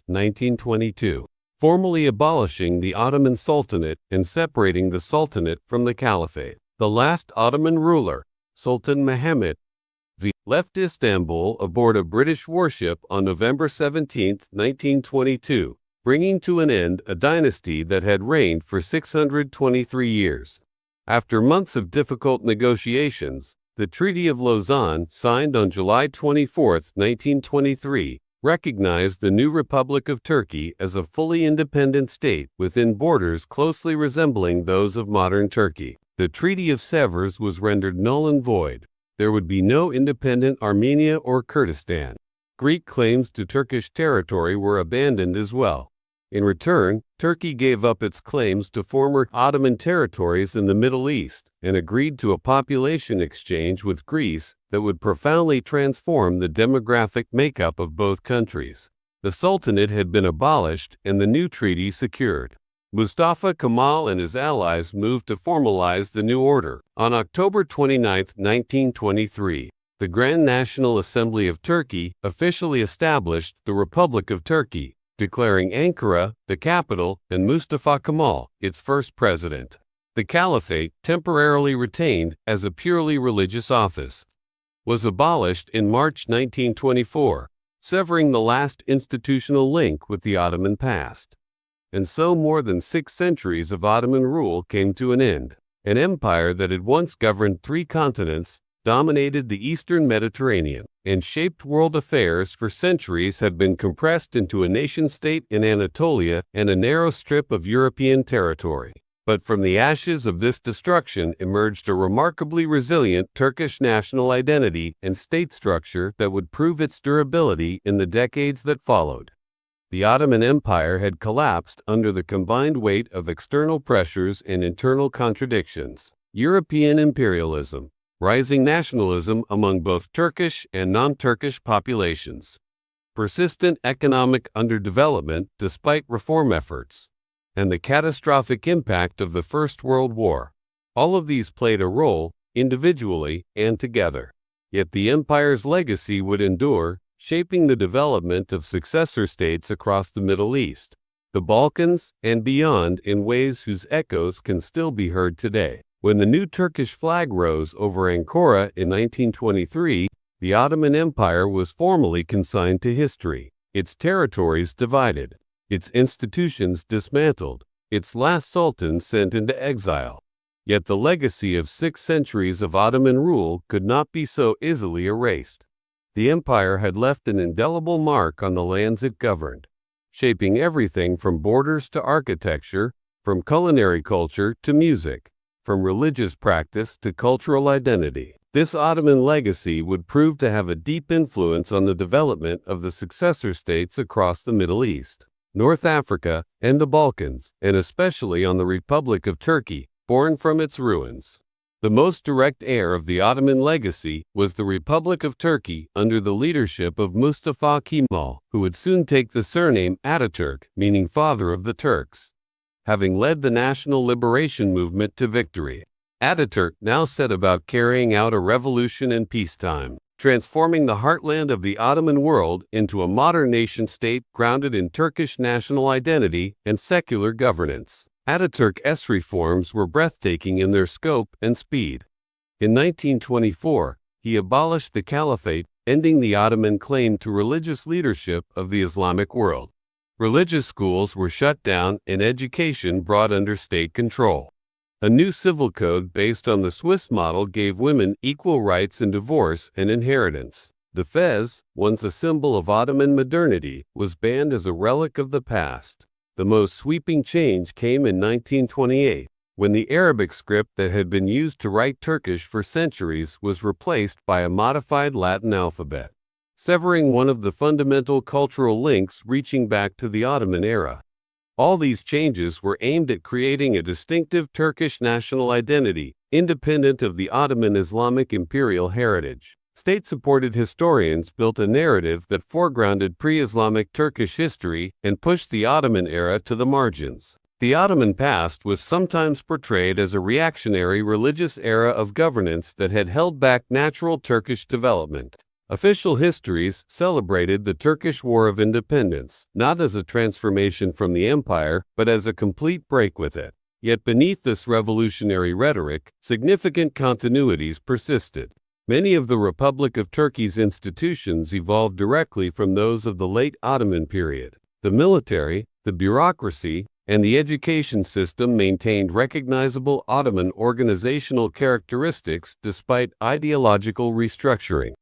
1922, formally abolishing the Ottoman Sultanate and separating the Sultanate from the Caliphate. The last Ottoman ruler, Sultan Mehmed V, left Istanbul aboard a British warship on November 17, 1922, bringing to an end a dynasty that had reigned for 623 years. After months of difficult negotiations, the Treaty of Lausanne, signed on July 24, 1923, recognized the new Republic of Turkey as a fully independent state within borders closely resembling those of modern Turkey. The Treaty of Sèvres was rendered null and void. There would be no independent Armenia or Kurdistan. Greek claims to Turkish territory were abandoned as well. In return, Turkey gave up its claims to former Ottoman territories in the Middle East and agreed to a population exchange with Greece that would profoundly transform the demographic makeup of both countries. The Sultanate had been abolished and the new treaty secured. Mustafa Kemal and his allies moved to formalize the new order. On October 29, 1923, the Grand National Assembly of Turkey officially established the Republic of Turkey, declaring Ankara the capital and Mustafa Kemal its first president. The Caliphate, temporarily retained as a purely religious office, was abolished in March 1924, severing the last institutional link with the Ottoman past. And so more than 6 centuries of Ottoman rule came to an end. An empire that had once governed 3 continents, dominated the eastern Mediterranean, and shaped world affairs for centuries had been compressed into a nation-state in Anatolia and a narrow strip of European territory. But from the ashes of this destruction emerged a remarkably resilient Turkish national identity and state structure that would prove its durability in the decades that followed. The Ottoman Empire had collapsed under the combined weight of external pressures and internal contradictions. European imperialism, rising nationalism among both Turkish and non-Turkish populations, persistent economic underdevelopment despite reform efforts, and the catastrophic impact of the First World War. All of these played a role, individually and together. Yet the empire's legacy would endure, shaping the development of successor states across the Middle East, the Balkans, and beyond in ways whose echoes can still be heard today. When the new Turkish flag rose over Ankara in 1923, the Ottoman Empire was formally consigned to history, its territories divided, its institutions dismantled, its last sultan sent into exile. Yet the legacy of 6 centuries of Ottoman rule could not be so easily erased. The empire had left an indelible mark on the lands it governed, shaping everything from borders to architecture, from culinary culture to music, from religious practice to cultural identity. This Ottoman legacy would prove to have a deep influence on the development of the successor states across the Middle East, North Africa, and the Balkans, and especially on the Republic of Turkey, born from its ruins. The most direct heir of the Ottoman legacy was the Republic of Turkey under the leadership of Mustafa Kemal, who would soon take the surname Ataturk, meaning father of the Turks. Having led the national liberation movement to victory, Ataturk now set about carrying out a revolution in peacetime, transforming the heartland of the Ottoman world into a modern nation-state grounded in Turkish national identity and secular governance. Ataturk's reforms were breathtaking in their scope and speed. In 1924, he abolished the caliphate, ending the Ottoman claim to religious leadership of the Islamic world. Religious schools were shut down and education brought under state control. A new civil code based on the Swiss model gave women equal rights in divorce and inheritance. The fez, once a symbol of Ottoman modernity, was banned as a relic of the past. The most sweeping change came in 1928, when the Arabic script that had been used to write Turkish for centuries was replaced by a modified Latin alphabet, severing one of the fundamental cultural links reaching back to the Ottoman era. All these changes were aimed at creating a distinctive Turkish national identity, independent of the Ottoman Islamic imperial heritage. State-supported historians built a narrative that foregrounded pre-Islamic Turkish history and pushed the Ottoman era to the margins. The Ottoman past was sometimes portrayed as a reactionary religious era of governance that had held back natural Turkish development. Official histories celebrated the Turkish War of Independence, not as a transformation from the empire, but as a complete break with it. Yet beneath this revolutionary rhetoric, significant continuities persisted. Many of the Republic of Turkey's institutions evolved directly from those of the late Ottoman period. The military, the bureaucracy, and the education system maintained recognizable Ottoman organizational characteristics despite ideological restructuring.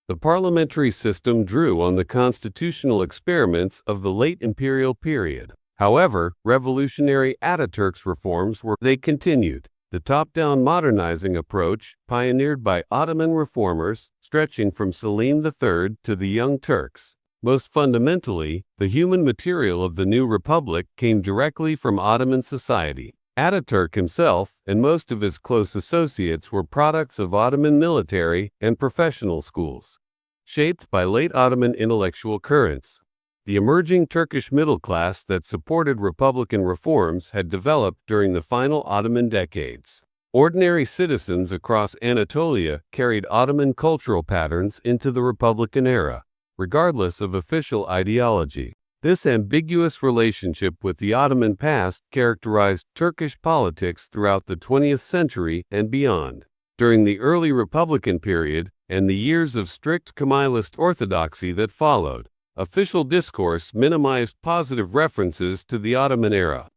The parliamentary system drew on the constitutional experiments of the late imperial period. However, revolutionary Ataturk's reforms continued. The top-down modernizing approach, pioneered by Ottoman reformers, stretching from Selim III to the Young Turks. Most fundamentally, the human material of the new republic came directly from Ottoman society. Ataturk himself and most of his close associates were products of Ottoman military and professional schools, shaped by late Ottoman intellectual currents. The emerging Turkish middle class that supported republican reforms had developed during the final Ottoman decades. Ordinary citizens across Anatolia carried Ottoman cultural patterns into the Republican era, regardless of official ideology. This ambiguous relationship with the Ottoman past characterized Turkish politics throughout the 20th century and beyond. During the early Republican period and the years of strict Kemalist orthodoxy that followed, official discourse minimized positive references to the Ottoman era.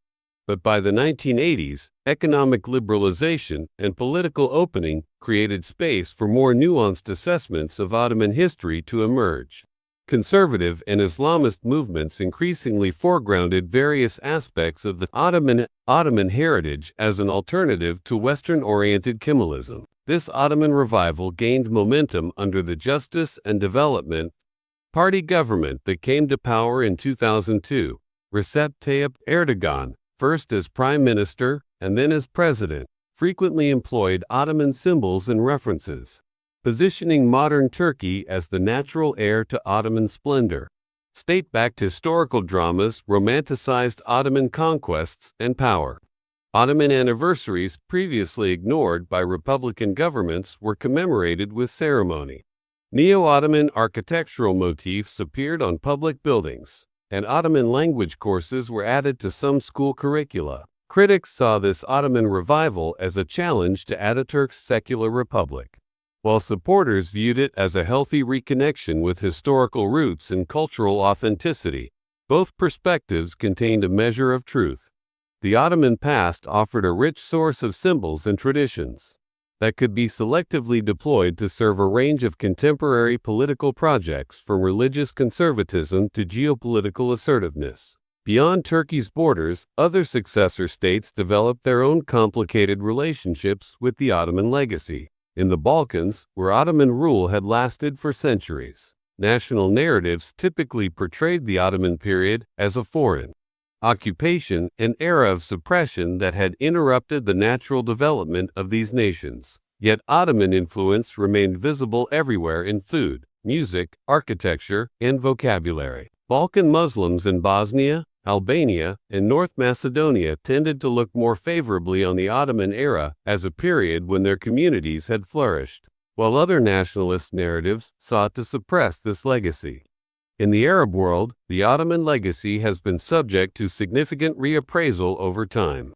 But by the 1980s, economic liberalization and political opening created space for more nuanced assessments of Ottoman history to emerge. Conservative and Islamist movements increasingly foregrounded various aspects of the Ottoman heritage as an alternative to Western-oriented Kemalism. This Ottoman revival gained momentum under the Justice and Development Party government that came to power in 2002. Recep Tayyip Erdogan, first as prime minister and then as president, frequently employed Ottoman symbols and references, positioning modern Turkey as the natural heir to Ottoman splendor. State-backed historical dramas romanticized Ottoman conquests and power. Ottoman anniversaries previously ignored by Republican governments were commemorated with ceremony. Neo-Ottoman architectural motifs appeared on public buildings, and Ottoman language courses were added to some school curricula. Critics saw this Ottoman revival as a challenge to Ataturk's secular republic, while supporters viewed it as a healthy reconnection with historical roots and cultural authenticity. Both perspectives contained a measure of truth. The Ottoman past offered a rich source of symbols and traditions that could be selectively deployed to serve a range of contemporary political projects, from religious conservatism to geopolitical assertiveness. Beyond Turkey's borders, other successor states developed their own complicated relationships with the Ottoman legacy. In the Balkans, where Ottoman rule had lasted for centuries, national narratives typically portrayed the Ottoman period as a foreign occupation, an era of suppression that had interrupted the natural development of these nations. Yet Ottoman influence remained visible everywhere in food, music, architecture, and vocabulary. Balkan Muslims in Bosnia, Albania, and North Macedonia tended to look more favorably on the Ottoman era as a period when their communities had flourished, while other nationalist narratives sought to suppress this legacy. In the Arab world, the Ottoman legacy has been subject to significant reappraisal over time.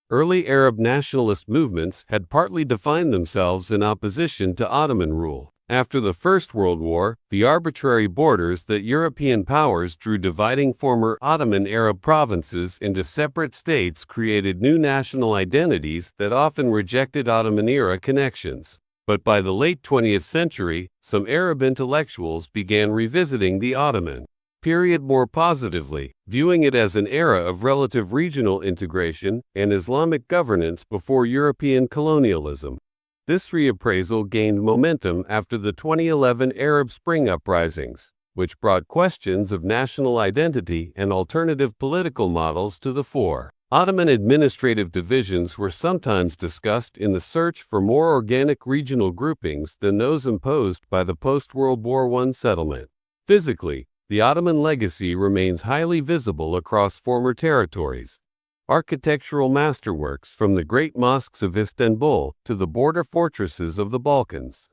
Early Arab nationalist movements had partly defined themselves in opposition to Ottoman rule. After the First World War, the arbitrary borders that European powers drew dividing former Ottoman Arab provinces into separate states created new national identities that often rejected Ottoman-era connections. But by the late 20th century, some Arab intellectuals began revisiting the Ottoman period more positively, viewing it as an era of relative regional integration and Islamic governance before European colonialism. This reappraisal gained momentum after the 2011 Arab Spring uprisings, which brought questions of national identity and alternative political models to the fore. Ottoman administrative divisions were sometimes discussed in the search for more organic regional groupings than those imposed by the post-World War I settlement. Physically, the Ottoman legacy remains highly visible across former territories. Architectural masterworks from the great mosques of Istanbul to the border fortresses of the Balkans,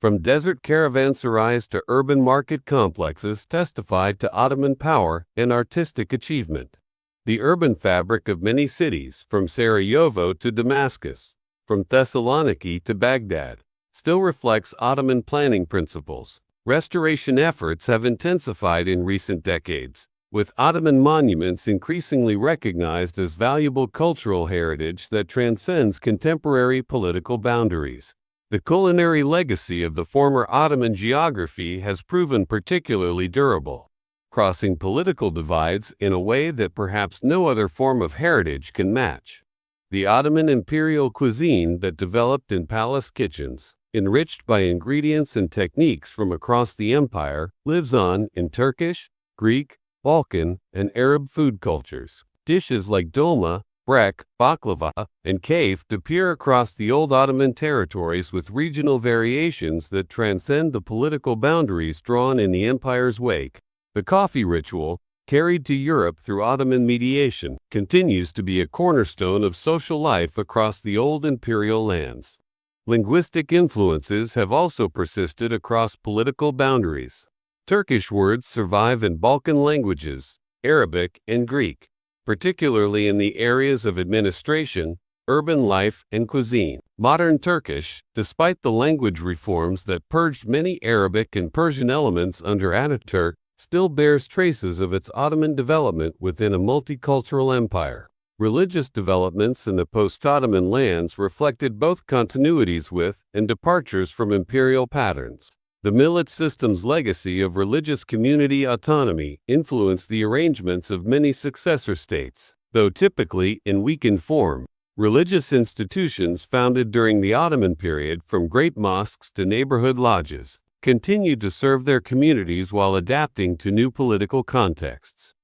from desert caravanserais to urban market complexes, testified to Ottoman power and artistic achievement. The urban fabric of many cities, from Sarajevo to Damascus, from Thessaloniki to Baghdad, still reflects Ottoman planning principles. Restoration efforts have intensified in recent decades, with Ottoman monuments increasingly recognized as valuable cultural heritage that transcends contemporary political boundaries. The culinary legacy of the former Ottoman geography has proven particularly durable, crossing political divides in a way that perhaps no other form of heritage can match. The Ottoman imperial cuisine that developed in palace kitchens, enriched by ingredients and techniques from across the empire, lives on in Turkish, Greek, Balkan, and Arab food cultures. Dishes like dolma, brek, baklava, and kayf appear across the old Ottoman territories with regional variations that transcend the political boundaries drawn in the empire's wake. The coffee ritual, carried to Europe through Ottoman mediation, continues to be a cornerstone of social life across the old imperial lands. Linguistic influences have also persisted across political boundaries. Turkish words survive in Balkan languages, Arabic, and Greek, particularly in the areas of administration, urban life, and cuisine. Modern Turkish, despite the language reforms that purged many Arabic and Persian elements under Ataturk, still bears traces of its Ottoman development within a multicultural empire. Religious developments in the post-Ottoman lands reflected both continuities with and departures from imperial patterns. The millet system's legacy of religious community autonomy influenced the arrangements of many successor states, though typically in weakened form. Religious institutions founded during the Ottoman period, from great mosques to neighborhood lodges, continued to serve their communities while adapting to new political contexts.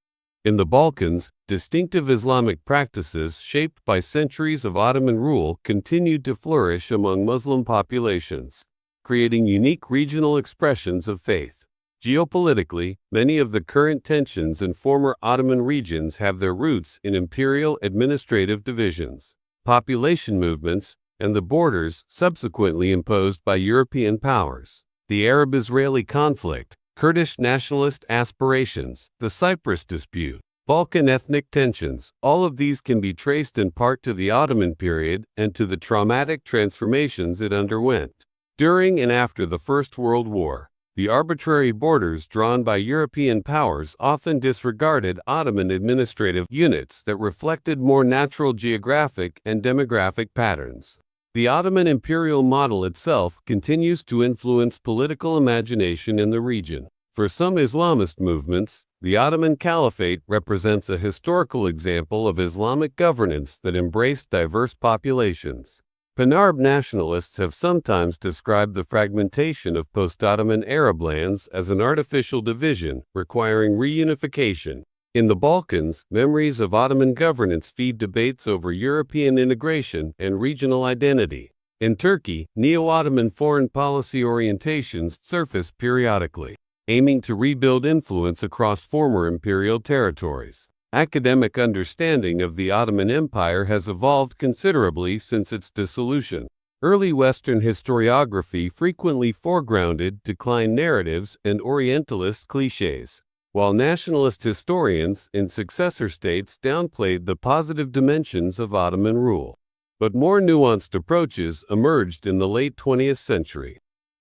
In the Balkans, distinctive Islamic practices shaped by centuries of Ottoman rule continued to flourish among Muslim populations, creating unique regional expressions of faith. Geopolitically, many of the current tensions in former Ottoman regions have their roots in imperial administrative divisions, population movements, and the borders subsequently imposed by European powers. The Arab-Israeli conflict, Kurdish nationalist aspirations, the Cyprus dispute, Balkan ethnic tensions, all of these can be traced in part to the Ottoman period and to the traumatic transformations it underwent. During and after the First World War, the arbitrary borders drawn by European powers often disregarded Ottoman administrative units that reflected more natural geographic and demographic patterns. The Ottoman imperial model itself continues to influence political imagination in the region. For some Islamist movements, the Ottoman Caliphate represents a historical example of Islamic governance that embraced diverse populations. Pan-Arab nationalists have sometimes described the fragmentation of post-Ottoman Arab lands as an artificial division requiring reunification. In the Balkans, memories of Ottoman governance feed debates over European integration and regional identity. In Turkey, neo-Ottoman foreign policy orientations surface periodically, aiming to rebuild influence across former imperial territories. Academic understanding of the Ottoman Empire has evolved considerably since its dissolution. Early Western historiography frequently foregrounded decline narratives and Orientalist cliches, while nationalist historians in successor states downplayed the positive dimensions of Ottoman rule. But more nuanced approaches emerged in the late 20th century,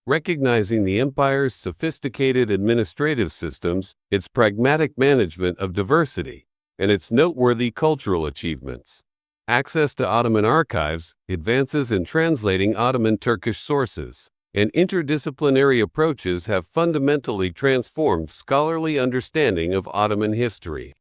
recognizing the empire's sophisticated administrative systems, its pragmatic management of diversity, and its noteworthy cultural achievements. Access to Ottoman archives, advances in translating Ottoman Turkish sources, and interdisciplinary approaches have fundamentally transformed scholarly understanding of Ottoman history.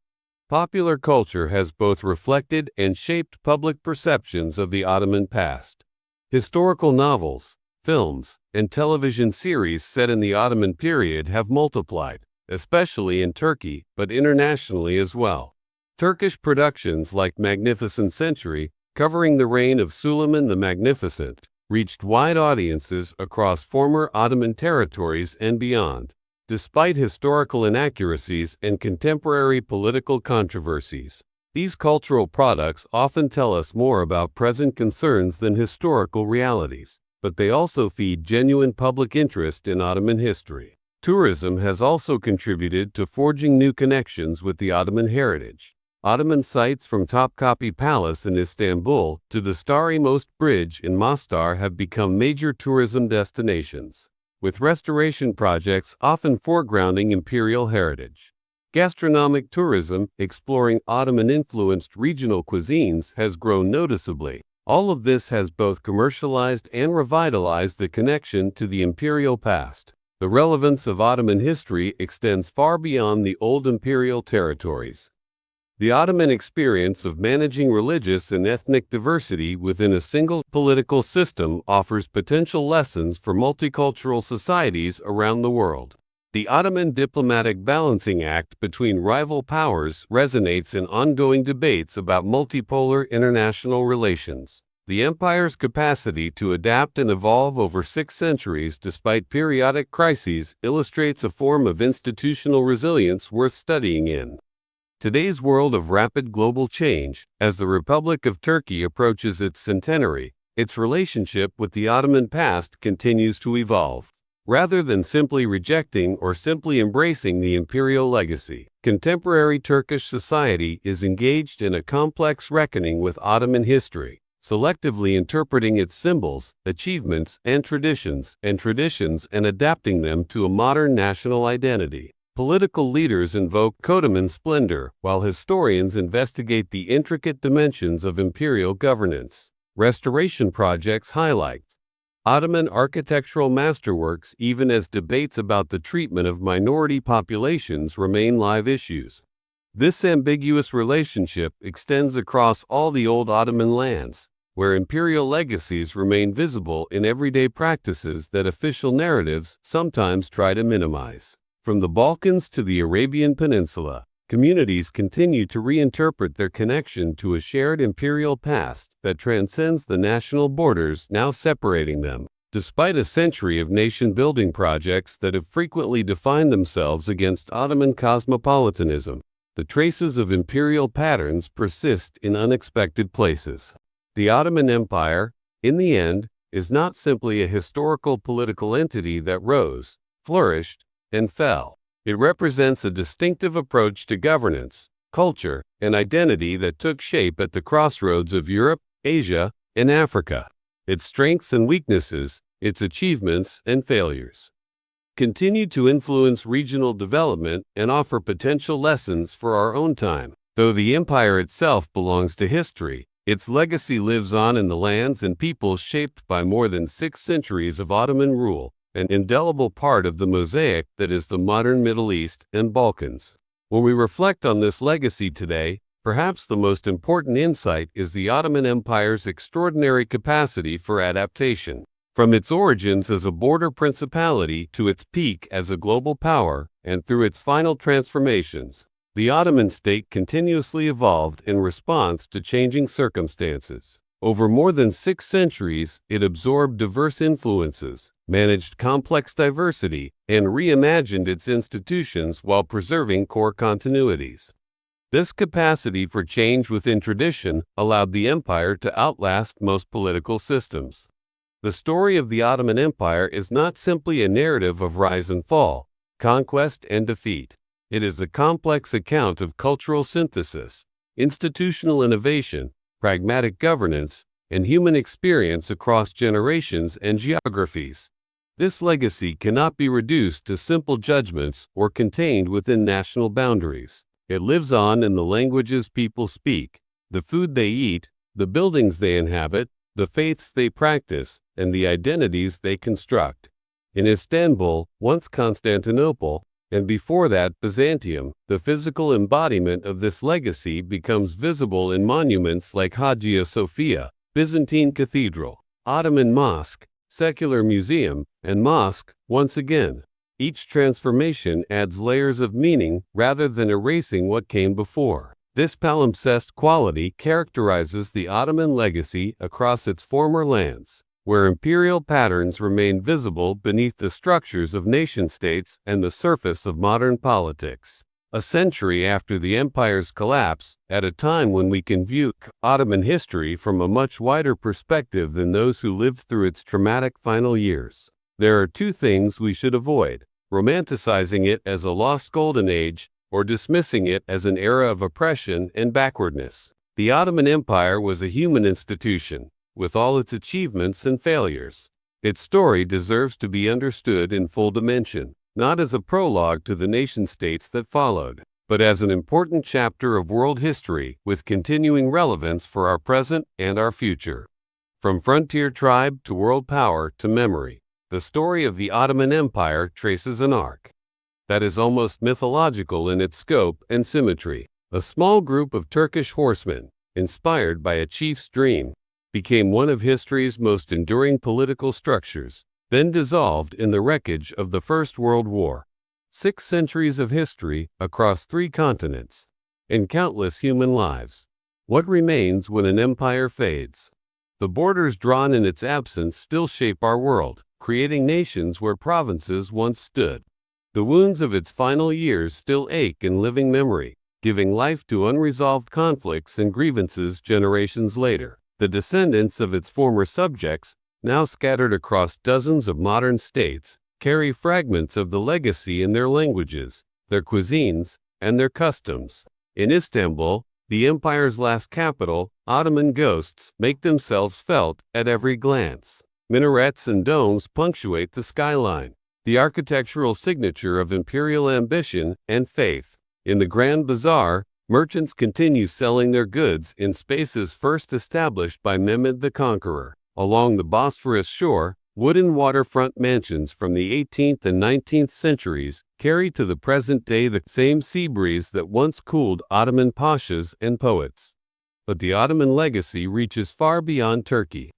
Popular culture has both reflected and shaped public perceptions of the Ottoman past. Historical novels, films, and television series set in the Ottoman period have multiplied, especially in Turkey, but internationally as well. Turkish productions like Magnificent Century, covering the reign of Suleiman the Magnificent, reached wide audiences across former Ottoman territories and beyond. Despite historical inaccuracies and contemporary political controversies, these cultural products often tell us more about present concerns than historical realities, but they also feed genuine public interest in Ottoman history. Tourism has also contributed to forging new connections with the Ottoman heritage. Ottoman sites from Topkapi Palace in Istanbul to the Starry Most Bridge in Mostar have become major tourism destinations, with restoration projects often foregrounding imperial heritage. Gastronomic tourism, exploring Ottoman-influenced regional cuisines, has grown noticeably. All of this has both commercialized and revitalized the connection to the imperial past. The relevance of Ottoman history extends far beyond the old imperial territories. The Ottoman experience of managing religious and ethnic diversity within a single political system offers potential lessons for multicultural societies around the world. The Ottoman diplomatic balancing act between rival powers resonates in ongoing debates about multipolar international relations. The empire's capacity to adapt and evolve over 6 centuries despite periodic crises illustrates a form of institutional resilience worth studying in today's world of rapid global change. As the Republic of Turkey approaches its centenary, its relationship with the Ottoman past continues to evolve. Rather than simply rejecting or simply embracing the imperial legacy, contemporary Turkish society is engaged in a complex reckoning with Ottoman history, selectively interpreting its symbols, achievements, and traditions and adapting them to a modern national identity. Political leaders invoke Ottoman splendor, while historians investigate the intricate dimensions of imperial governance. Restoration projects highlight Ottoman architectural masterworks, even as debates about the treatment of minority populations remain live issues. This ambiguous relationship extends across all the old Ottoman lands, where imperial legacies remain visible in everyday practices that official narratives sometimes try to minimize. From the Balkans to the Arabian Peninsula, communities continue to reinterpret their connection to a shared imperial past that transcends the national borders now separating them. Despite a century of nation-building projects that have frequently defined themselves against Ottoman cosmopolitanism, the traces of imperial patterns persist in unexpected places. The Ottoman Empire, in the end, is not simply a historical political entity that rose, flourished, and fell. It represents a distinctive approach to governance, culture, and identity that took shape at the crossroads of Europe, Asia, and Africa. Its strengths and weaknesses, its achievements and failures, continue to influence regional development and offer potential lessons for our own time. Though the empire itself belongs to history, its legacy lives on in the lands and peoples shaped by more than 6 centuries of Ottoman rule, an indelible part of the mosaic that is the modern Middle East and Balkans. When we reflect on this legacy today, perhaps the most important insight is the Ottoman Empire's extraordinary capacity for adaptation. From its origins as a border principality to its peak as a global power, and through its final transformations, the Ottoman state continuously evolved in response to changing circumstances. Over more than 6 centuries, it absorbed diverse influences, managed complex diversity, and reimagined its institutions while preserving core continuities. This capacity for change within tradition allowed the empire to outlast most political systems. The story of the Ottoman Empire is not simply a narrative of rise and fall, conquest and defeat. It is a complex account of cultural synthesis, institutional innovation, pragmatic governance, and human experience across generations and geographies. This legacy cannot be reduced to simple judgments or contained within national boundaries. It lives on in the languages people speak, the food they eat, the buildings they inhabit, the faiths they practice, and the identities they construct. In Istanbul, once Constantinople, and before that Byzantium, the physical embodiment of this legacy becomes visible in monuments like Hagia Sophia, Byzantine Cathedral, Ottoman Mosque, Secular Museum, and Mosque, once again. Each transformation adds layers of meaning rather than erasing what came before. This palimpsest quality characterizes the Ottoman legacy across its former lands, where imperial patterns remain visible beneath the structures of nation-states and the surface of modern politics. A century after the empire's collapse, at a time when we can view Ottoman history from a much wider perspective than those who lived through its traumatic final years, there are 2 things we should avoid: romanticizing it as a lost golden age, or dismissing it as an era of oppression and backwardness. The Ottoman Empire was a human institution, with all its achievements and failures. Its story deserves to be understood in full dimension, not as a prologue to the nation-states that followed, but as an important chapter of world history with continuing relevance for our present and our future. From frontier tribe to world power to memory, the story of the Ottoman Empire traces an arc that is almost mythological in its scope and symmetry. A small group of Turkish horsemen, inspired by a chief's dream, became one of history's most enduring political structures, then dissolved in the wreckage of the First World War. 6 centuries of history across 3 continents, and countless human lives. What remains when an empire fades? The borders drawn in its absence still shape our world, creating nations where provinces once stood. The wounds of its final years still ache in living memory, giving life to unresolved conflicts and grievances generations later. The descendants of its former subjects, now scattered across dozens of modern states, carry fragments of the legacy in their languages, their cuisines, and their customs. In Istanbul, the empire's last capital, Ottoman ghosts make themselves felt at every glance. Minarets and domes punctuate the skyline, the architectural signature of imperial ambition and faith. In the Grand Bazaar, merchants continue selling their goods in spaces first established by Mehmed the Conqueror. Along the Bosphorus shore, Wooden waterfront mansions from the 18th and 19th centuries carry to the present day the same sea breeze that once cooled Ottoman pashas and poets. But the Ottoman legacy reaches far beyond Turkey.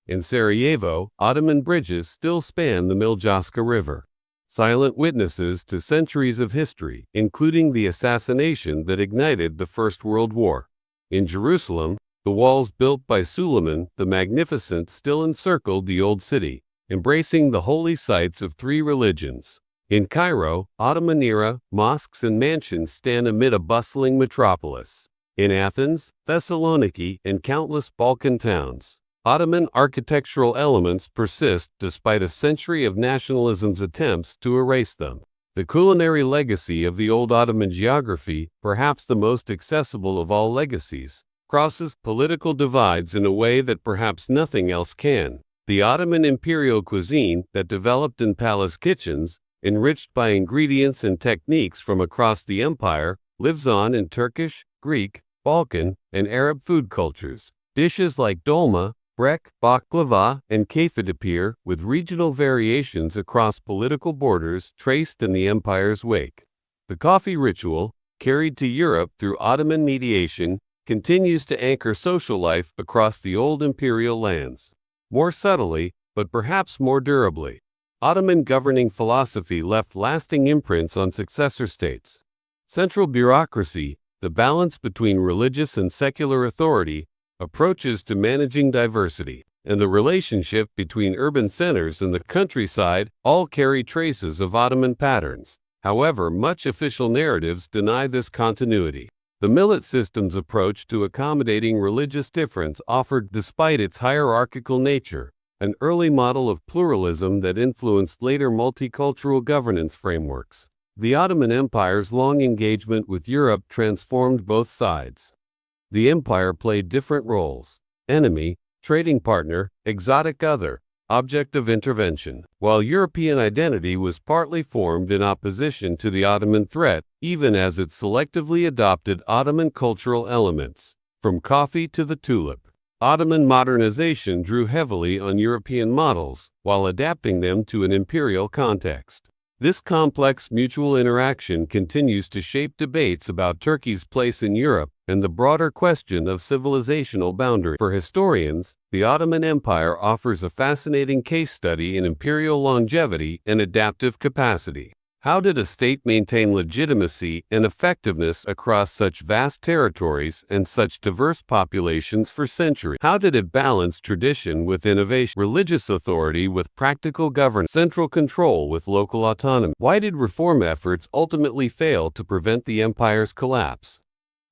In Sarajevo, Ottoman bridges still span the Miljacka River, silent witnesses to centuries of history, including the assassination that ignited the First World War. In Jerusalem, the walls built by Suleiman the Magnificent still encircled the Old City, embracing the holy sites of three religions. In Cairo, Ottoman-era mosques and mansions stand amid a bustling metropolis. In Athens, Thessaloniki, and countless Balkan towns, Ottoman architectural elements persist despite a century of nationalism's attempts to erase them. The culinary legacy of the old Ottoman geography, perhaps the most accessible of all legacies, crosses political divides in a way that perhaps nothing else can. The Ottoman imperial cuisine that developed in palace kitchens, enriched by ingredients and techniques from across the empire, lives on in Turkish, Greek, Balkan, and Arab food cultures. Dishes like dolma, brek, baklava, and kefir, with regional variations across political borders traced in the empire's wake. The coffee ritual, carried to Europe through Ottoman mediation, continues to anchor social life across the old imperial lands. More subtly, but perhaps more durably, Ottoman governing philosophy left lasting imprints on successor states. Central bureaucracy, the balance between religious and secular authority, approaches to managing diversity, and the relationship between urban centers and the countryside all carry traces of Ottoman patterns. However, much official narratives deny this continuity. The millet system's approach to accommodating religious difference offered, despite its hierarchical nature, an early model of pluralism that influenced later multicultural governance frameworks. The Ottoman Empire's long engagement with Europe transformed both sides. The empire played different roles: enemy, trading partner, exotic other, object of intervention. While European identity was partly formed in opposition to the Ottoman threat, even as it selectively adopted Ottoman cultural elements. From coffee to the tulip, Ottoman modernization drew heavily on European models, while adapting them to an imperial context. This complex mutual interaction continues to shape debates about Turkey's place in Europe and the broader question of civilizational boundary. For historians, the Ottoman Empire offers a fascinating case study in imperial longevity and adaptive capacity. How did a state maintain legitimacy and effectiveness across such vast territories and such diverse populations for centuries? How did it balance tradition with innovation, religious authority with practical governance, central control with local autonomy? Why did reform efforts ultimately fail to prevent the empire's collapse?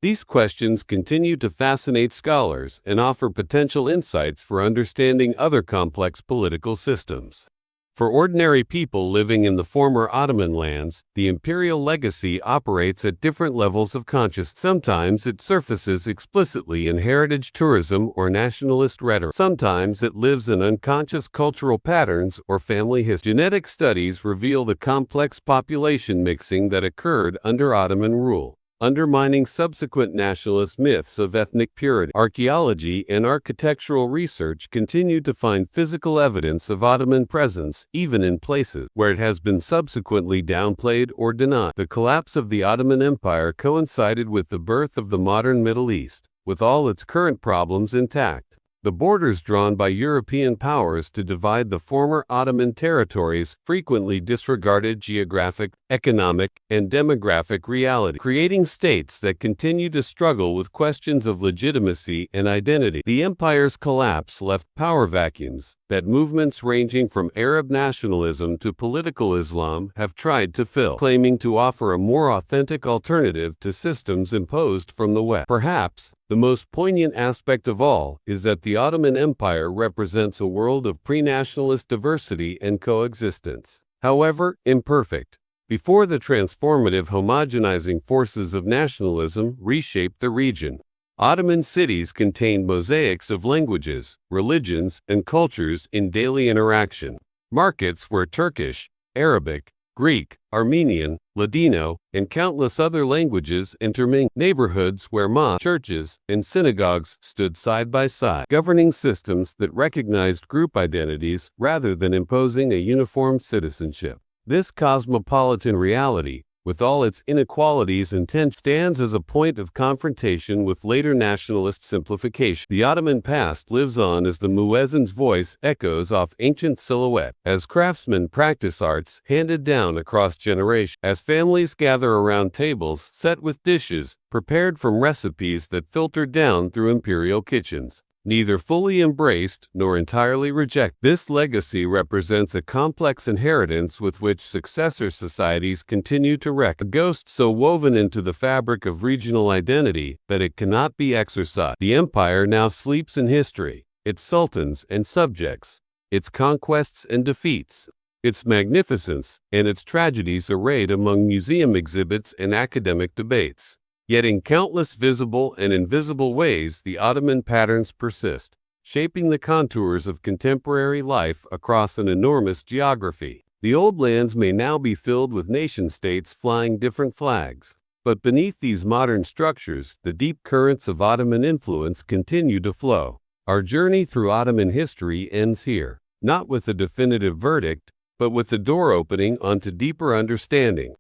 These questions continue to fascinate scholars and offer potential insights for understanding other complex political systems. For ordinary people living in the former Ottoman lands, the imperial legacy operates at different levels of consciousness. Sometimes it surfaces explicitly in heritage tourism or nationalist rhetoric. Sometimes it lives in unconscious cultural patterns or family history. Genetic studies reveal the complex population mixing that occurred under Ottoman rule, undermining subsequent nationalist myths of ethnic purity. Archaeology and architectural research continue to find physical evidence of Ottoman presence, even in places where it has been subsequently downplayed or denied. The collapse of the Ottoman Empire coincided with the birth of the modern Middle East, with all its current problems intact. The borders drawn by European powers to divide the former Ottoman territories frequently disregarded geographic, economic, and demographic reality, creating states that continue to struggle with questions of legitimacy and identity. The empire's collapse left power vacuums that movements ranging from Arab nationalism to political Islam have tried to fill, claiming to offer a more authentic alternative to systems imposed from the West. Perhaps the most poignant aspect of all is that the Ottoman Empire represents a world of pre-nationalist diversity and coexistence, however imperfect, before the transformative homogenizing forces of nationalism reshaped the region. Ottoman cities contained mosaics of languages, religions, and cultures in daily interaction. Markets were Turkish, Arabic, Greek, Armenian, Ladino, and countless other languages intermingled. Neighborhoods where mosques, churches, and synagogues stood side by side. Governing systems that recognized group identities rather than imposing a uniform citizenship. This cosmopolitan reality, with all its inequalities and tension, stands as a point of confrontation with later nationalist simplification. The Ottoman past lives on as the muezzin's voice echoes off ancient silhouette, as craftsmen practice arts handed down across generations, as families gather around tables set with dishes prepared from recipes that filtered down through imperial kitchens. Neither fully embraced nor entirely rejected. This legacy represents a complex inheritance with which successor societies continue to reckon, a ghost so woven into the fabric of regional identity that it cannot be exorcised. The empire now sleeps in history, its sultans and subjects, its conquests and defeats, its magnificence and its tragedies arrayed among museum exhibits and academic debates. Yet in countless visible and invisible ways, the Ottoman patterns persist, shaping the contours of contemporary life across an enormous geography. The old lands may now be filled with nation-states flying different flags, but beneath these modern structures, the deep currents of Ottoman influence continue to flow. Our journey through Ottoman history ends here, not with a definitive verdict, but with the door opening onto deeper understanding.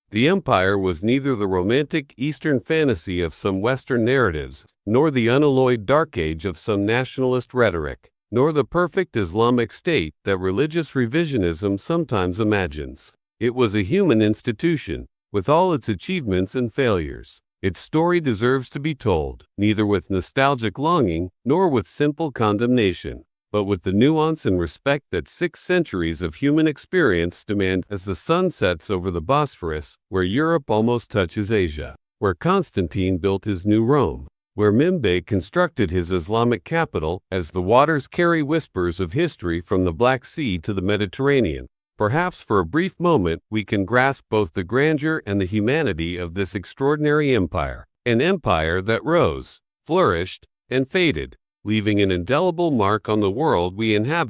The empire was neither the romantic Eastern fantasy of some Western narratives, nor the unalloyed dark age of some nationalist rhetoric, nor the perfect Islamic state that religious revisionism sometimes imagines. It was a human institution, with all its achievements and failures. Its story deserves to be told, neither with nostalgic longing, nor with simple condemnation, but with the nuance and respect that 6 centuries of human experience demand. As the sun sets over the Bosphorus, where Europe almost touches Asia, where Constantine built his new Rome, where Mimbe constructed his Islamic capital, as the waters carry whispers of history from the Black Sea to the Mediterranean, perhaps for a brief moment we can grasp both the grandeur and the humanity of this extraordinary empire, an empire that rose, flourished, and faded, leaving an indelible mark on the world we inhabit.